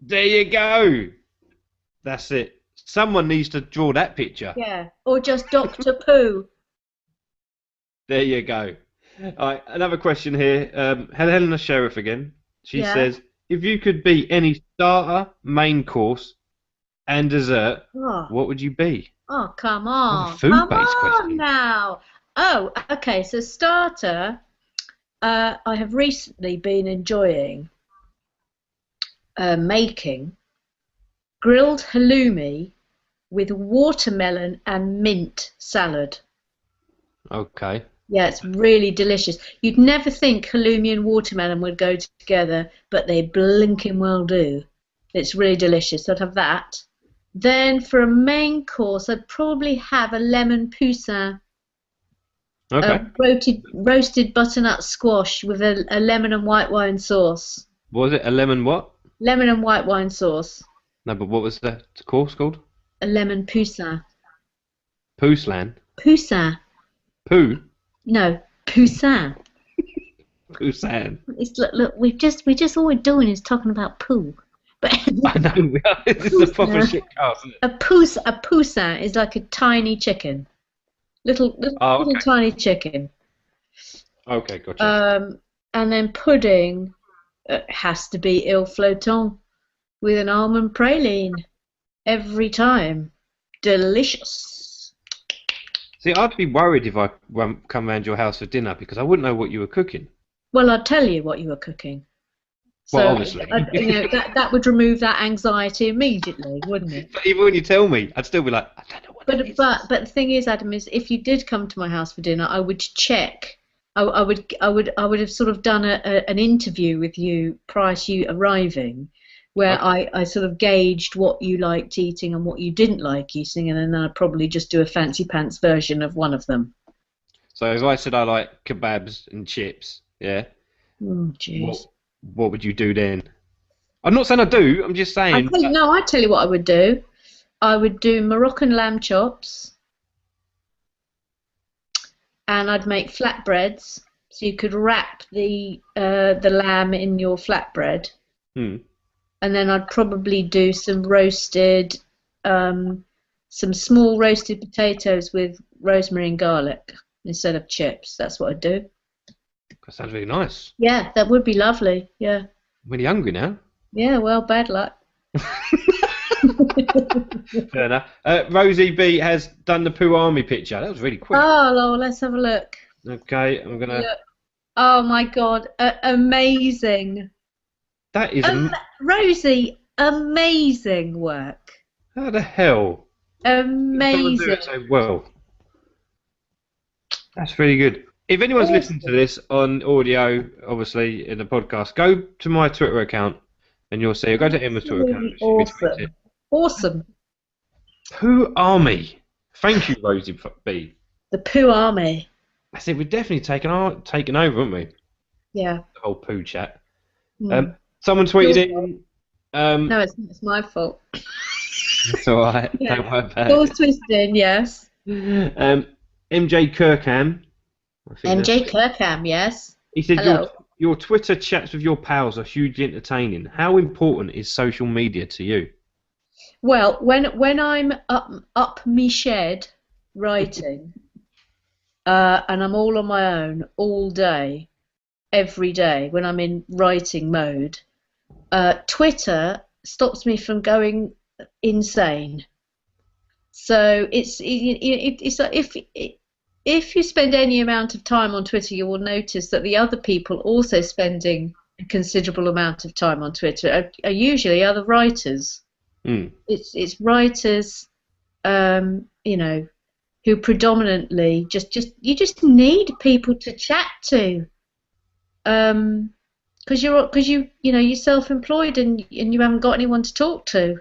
D: There you go. That's it. Someone needs to draw that picture.
C: Yeah, or just Doctor Poo.
D: There you go. All right, another question here. Helena Sheriff again. She says, if you could be any starter, main course, and dessert, what would you be?
C: Oh, come
D: Another
C: on. Come
D: food-based
C: on
D: question.
C: now. Oh, okay. So starter, I have recently been enjoying making grilled halloumi with watermelon and mint salad.
D: Okay.
C: Yeah, it's really delicious. You'd never think halloumi and watermelon would go together, but they blinking well do. It's really delicious. So I'd have that. Then for a main course, I'd probably have a lemon poussin, a
D: Okay.
C: roasted butternut squash with a lemon and white wine sauce.
D: What was it? A lemon what?
C: Lemon and white wine sauce.
D: No, but what was the course called?
C: A lemon poussin.
D: Pouslan.
C: Poussin.
D: Poo.
C: No, poussin.
D: Poussan.
C: It's look, we just all we're doing is talking about poo. But
D: I know. We are. This is a proper shit cast, isn't it?
C: a poussin is like a tiny chicken, little
D: Oh, okay.
C: tiny chicken.
D: Okay, gotcha.
C: And then pudding has to be il flottant with an almond praline every time. Delicious.
D: See, I'd be worried if I come round your house for dinner because I wouldn't know what you were cooking.
C: Well, I'd tell you what you were cooking. So,
D: Well, obviously.
C: that would remove that anxiety immediately, wouldn't it?
D: But even when you tell me, I'd still be like, I don't know what it is.
C: But the thing is, Adam, is if you did come to my house for dinner, I would check. I would have sort of done an interview with you prior to you arriving, where
D: Okay.
C: I sort of gauged what you liked eating and what you didn't like eating, and then I'd probably just do a fancy pants version of one of them.
D: So if I said I like kebabs and chips, yeah,
C: Jeez.
D: what would you do then? I'm not saying I do. I'm just saying.
C: I tell you what I would do. I would do Moroccan lamb chops, and I'd make flatbreads, so you could wrap the lamb in your flatbread,
D: Hmm.
C: and then I'd probably do some small roasted potatoes with rosemary and garlic instead of chips. That's what I'd do.
D: That sounds really nice.
C: Yeah, that would be lovely. Yeah.
D: I'm really hungry now.
C: Yeah. Well, bad luck.
D: Fair enough. Rosie B has done the Pooh Army picture. That was really quick.
C: Oh, Lord, let's have a look.
D: Okay, I'm gonna.
C: Look. Oh my God, amazing.
D: That is.
C: Rosie, amazing work.
D: How the hell? Someone do
C: Amazing.
D: it so well. That's really good. If anyone's listening to this on audio, obviously in the podcast, go to my Twitter account and you'll see. Or go to Emma's Twitter account.
C: Awesome. Awesome.
D: Pooh Army. Thank you, Rosie B.
C: The Pooh Army.
D: I think we've definitely taken over, haven't we?
C: Yeah.
D: The whole Pooh chat.
C: Mm.
D: Someone tweeted in.
C: No, it's my fault.
D: It's all right.
C: Yeah.
D: Don't worry about
C: Yours twisted in, yes.
D: MJ Kirkham.
C: MJ Kirkham, yes.
D: He said
C: Hello.
D: your Twitter chats with your pals are hugely entertaining. How important is social media to you?
C: Well, when I'm up me shed writing, and I'm all on my own all day, every day, when I'm in writing mode, Twitter stops me from going insane. So it's like if you spend any amount of time on Twitter, you will notice that the other people also spending a considerable amount of time on Twitter are usually other writers.
D: Mm.
C: It's writers, who predominantly you just need people to chat to, because you're self-employed and you haven't got anyone to talk to.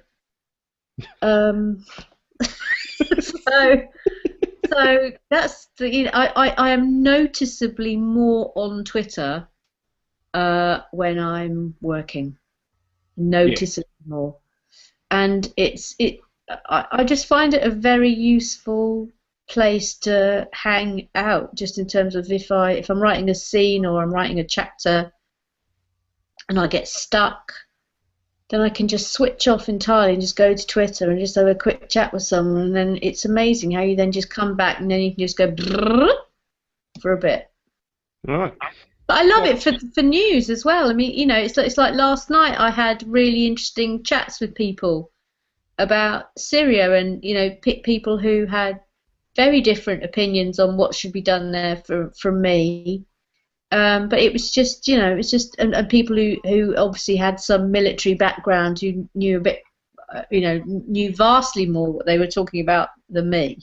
C: So that's I am noticeably more on Twitter when I'm working, noticeably more, and I just find it a very useful place to hang out, just in terms of if I'm writing a scene or I'm writing a chapter and I get stuck, then I can just switch off entirely and just go to Twitter and just have a quick chat with someone, and then it's amazing how you then just come back and then you can just go for a bit.
D: All right.
C: But I love it for news as well. I mean, it's like last night I had really interesting chats with people, about Syria, and people who had very different opinions on what should be done there from me. But it was just, and people who obviously had some military background, who knew a bit, knew vastly more what they were talking about than me.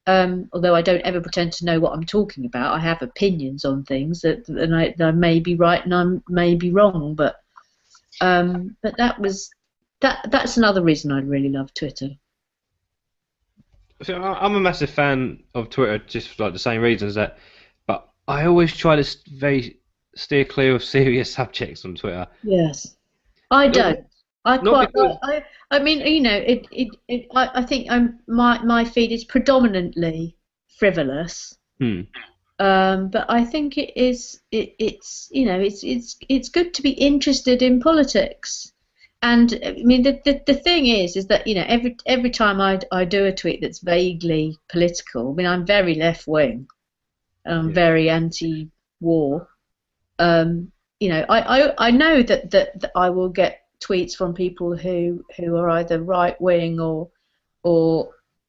C: Although I don't ever pretend to know what I'm talking about, I have opinions on things and I may be right and I may be wrong. But that's another reason I really love Twitter.
D: So I'm a massive fan of Twitter, just for like the same reasons that. But I always try to steer clear of serious subjects on Twitter.
C: Yes, I don't. I mean, I think my feed is predominantly frivolous. But I think it's good to be interested in politics. And I mean, the thing is that every time I do a tweet that's vaguely political, I mean, I'm very left wing, I'm very anti-war. I know that I will get tweets from people who are either right wing or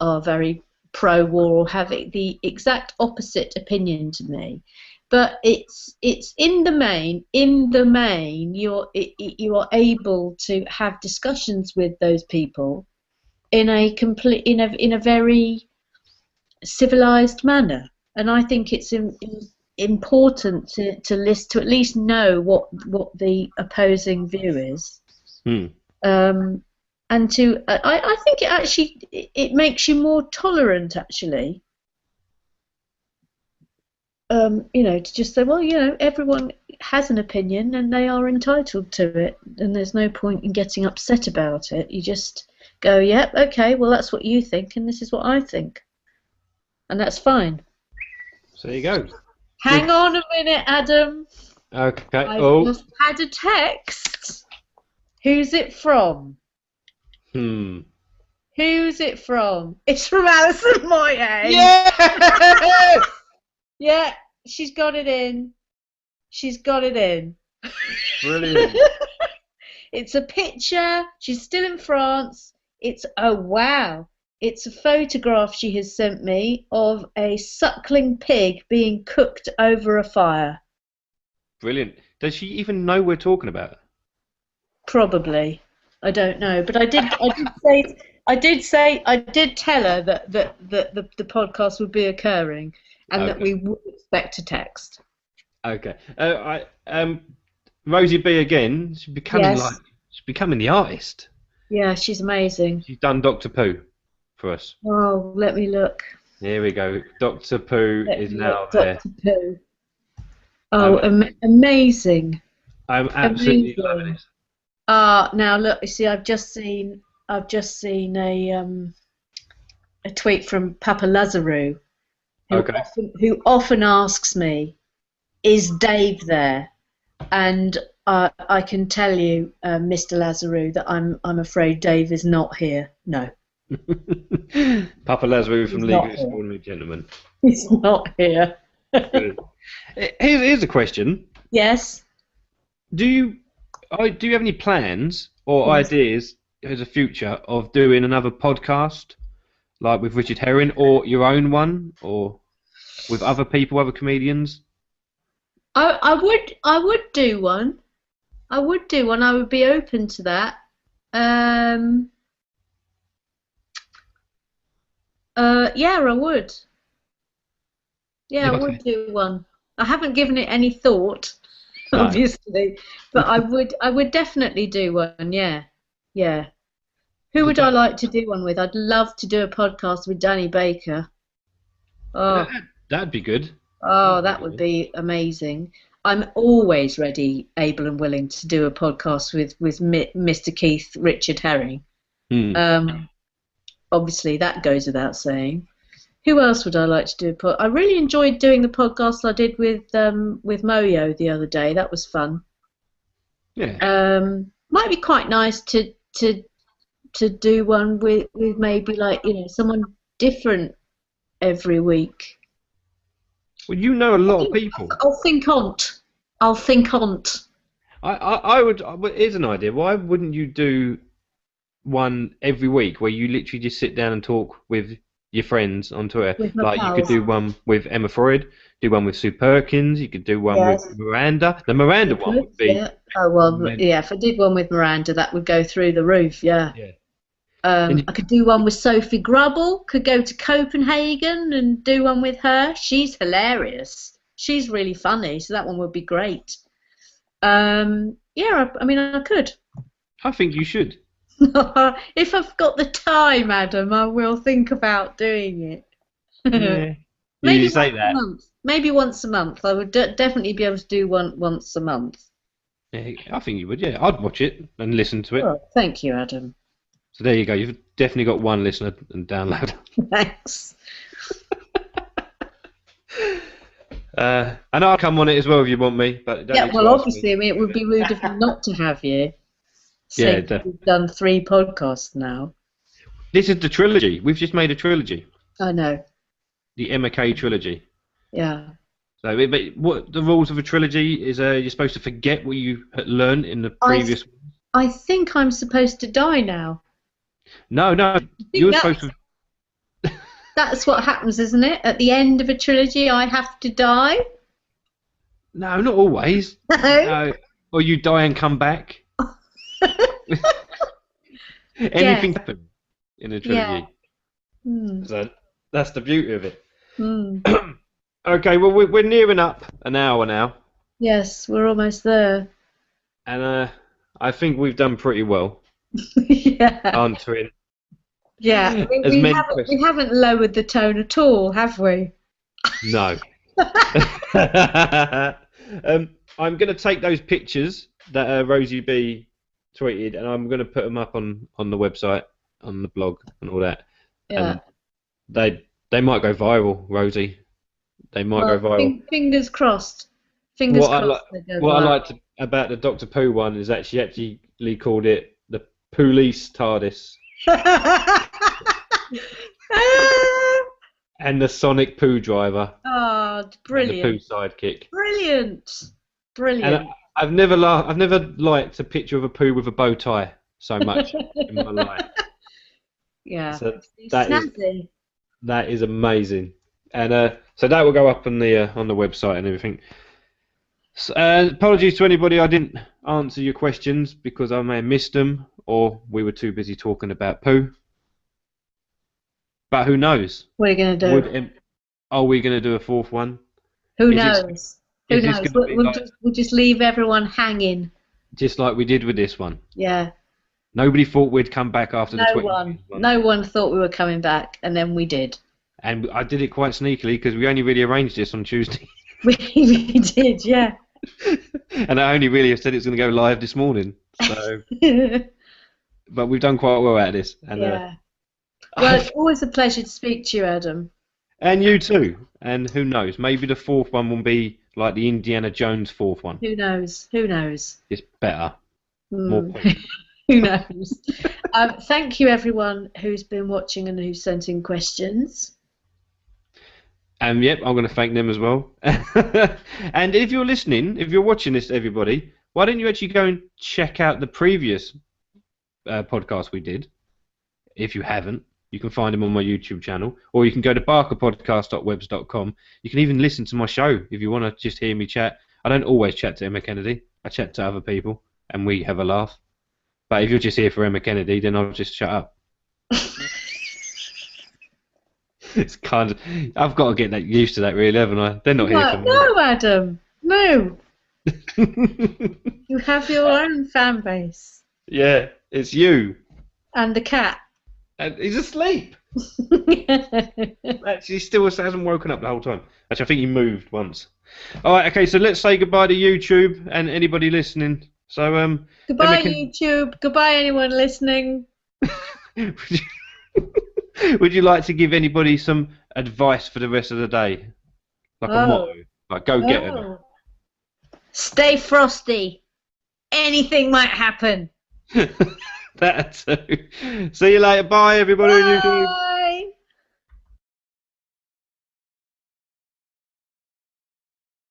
C: are very pro-war or have the exact opposite opinion to me. But it's in the main you are able to have discussions with those people in a very civilized manner, and I think it's important to at least know what the opposing view is. And I think it makes you more tolerant, actually. To just say, well, everyone has an opinion and they are entitled to it, and there's no point in getting upset about it. You just go, yep, okay, well, that's what you think, and this is what I think, and that's fine.
D: So there you go.
C: Hang on a minute, Adam.
D: Okay.
C: I've just had a text. Who's it from? Who's it from? It's from Alison Moyet.
D: Yeah!
C: Yeah, she's got it in. She's got it in.
D: Brilliant.
C: It's a picture. She's still in France. Oh wow. It's a photograph she has sent me of a suckling pig being cooked over a fire.
D: Brilliant. Does she even know we're talking about?
C: Probably. I don't know, but I did tell her that the podcast would be occurring and that we would expect a text.
D: Okay. Rosie B again. She's becoming the artist.
C: Yeah, she's amazing.
D: She's done Dr. Pooh for us.
C: Oh, let me look.
D: Here we go. Dr. Pooh is now there.
C: Dr. Pooh. Oh, amazing.
D: I'm absolutely loving it.
C: Now look, you see, I've just seen a tweet from Papa Lazarou, who often asks me, "Is Dave there?" And I can tell you, Mr. Lazarou, that I'm afraid Dave is not here. No.
D: Papa Lazarou from League of Extraordinary Gentlemen.
C: He's not here.
D: Here's a question.
C: Yes.
D: Do you have any plans or ideas as a future of doing another podcast, like with Richard Herring, or your own one, or with other people, other comedians?
C: I would do one. I would do one. I would be open to that. Yeah, I would. Yeah, I would do one. I haven't given it any thought, obviously, but I would definitely do one. Yeah. Who would I like to do one with? I'd love to do a podcast with Danny Baker. Oh,
D: that'd be good.
C: Oh, that would be amazing. I'm always ready, able and willing to do a podcast with Mr. Keith Richard Herring. Obviously, that goes without saying. Who else would I like to do? I really enjoyed doing the podcast I did with Moyo the other day. That was fun.
D: Yeah.
C: Might be quite nice to do one with maybe someone different every week.
D: Well, you know a lot of people.
C: I'll think on't.
D: I would. Here's an idea. Why wouldn't you do one every week where you literally just sit down and talk with your friends on Twitter.
C: With my
D: Like you could
C: pals.
D: do one with Emma Freud, do one with Sue Perkins, you could do one
C: Yes.
D: with Miranda. The Miranda one would be
C: Yeah. Oh well,
D: mental.
C: yeah. If I did one with Miranda, that would go through the roof. Yeah.
D: Yeah.
C: I could do one with Sophie Grubble. Could go to Copenhagen and do one with her. She's hilarious. She's really funny, so that one would be great. Yeah. I mean, I could.
D: I think you should.
C: If I've got the time, Adam, I will think about doing it.
D: Yeah.
C: Maybe
D: You say
C: once
D: that.
C: a month. Maybe once a month. I would definitely be able to do one once a month.
D: Yeah, I think you would. Yeah, I'd watch it and listen to it.
C: Oh, thank you, Adam.
D: So there you go. You've definitely got one listener and download.
C: Thanks.
D: And I'll come on it as well if you want me. But don't
C: Yeah,
D: need to
C: well,
D: ask
C: obviously,
D: me.
C: I mean, it would be rude of me not to have you.
D: Yeah,
C: Since we've done 3 podcasts now.
D: This is the trilogy. We've just made a trilogy.
C: I know.
D: The Emma K trilogy.
C: Yeah.
D: So, but what the rules of a trilogy is? You're supposed to forget what you had learned in the previous.
C: I think I'm supposed to die now.
D: No, you're supposed to.
C: That's what happens, isn't it? At the end of a trilogy, I have to die.
D: No, not always.
C: No.
D: No. Or you die and come back. Anything can happen in a trilogy.
C: Yeah.
D: So that's the beauty of it.
C: Mm.
D: Okay, well we're nearing up an hour now,
C: Yes, we're almost there.
D: and I think we've done pretty well
C: Yeah.
D: answering.
C: Yeah. I mean,
D: As
C: we
D: many
C: haven't lowered the tone at all, have we?
D: No. I'm going to take those pictures that Rosie B tweeted, and I'm going to put them up on the website, on the blog, and all that.
C: Yeah.
D: And they might go viral, Rosie. They might go viral.
C: Fingers crossed. Fingers crossed.
D: What I liked about the Doctor Pooh one is that she actually called it the Police TARDIS and the Sonic Pooh driver.
C: Oh, brilliant!
D: And the Pooh sidekick.
C: Brilliant.
D: And I've never liked a picture of a Pooh with a bow tie so much in my life.
C: Yeah.
D: So
C: Snazzy.
D: that is amazing. And so that will go up on the website and everything. So, apologies to anybody I didn't answer your questions because I may have missed them or we were too busy talking about Pooh. But who knows?
C: What are you going to do?
D: Are we going to do a 4th one?
C: Who knows? Who knows?
D: We'll
C: just leave everyone hanging.
D: Just like we did with this one.
C: Yeah.
D: Nobody thought we'd come back after the 20th one.
C: No one thought we were coming back, and then we did.
D: And I did it quite sneakily because we only really arranged this on Tuesday.
C: We did, yeah.
D: And I only really said it's going to go live this morning. So, but we've done quite well out of this. And,
C: yeah. Well, it's always a pleasure to speak to you, Adam.
D: And you too. And who knows? Maybe the 4th one will be like the Indiana Jones 4th one.
C: Who knows? Who knows?
D: It's better.
C: More who knows? Thank you, everyone who's been watching and who sent in questions.
D: And yep, I'm going to thank them as well. And if you're listening, if you're watching this, everybody, why don't you actually go and check out the previous podcast we did? If you haven't, you can find them on my YouTube channel, or you can go to barkerpodcast.webs.com. You can even listen to my show if you want to just hear me chat. I don't always chat to Emma Kennedy. I chat to other people, and we have a laugh. But if you're just here for Emma Kennedy, then I'll just shut up. It's kind of, I've got to get that used to that, really, haven't I? They're not here for me.
C: No, Adam, no. You have your own fan base.
D: Yeah, it's you.
C: And the cat.
D: And he's asleep. Actually, he still hasn't woken up the whole time. Actually, I think he moved once. All right, okay, so let's say goodbye to YouTube and anybody listening. So,
C: goodbye, YouTube. Goodbye, anyone listening.
D: Would you like to give anybody some advice for the rest of the day? Like a motto? Like, go get them.
C: Stay frosty. Anything might happen.
D: That too. See you later. Bye, everybody on YouTube.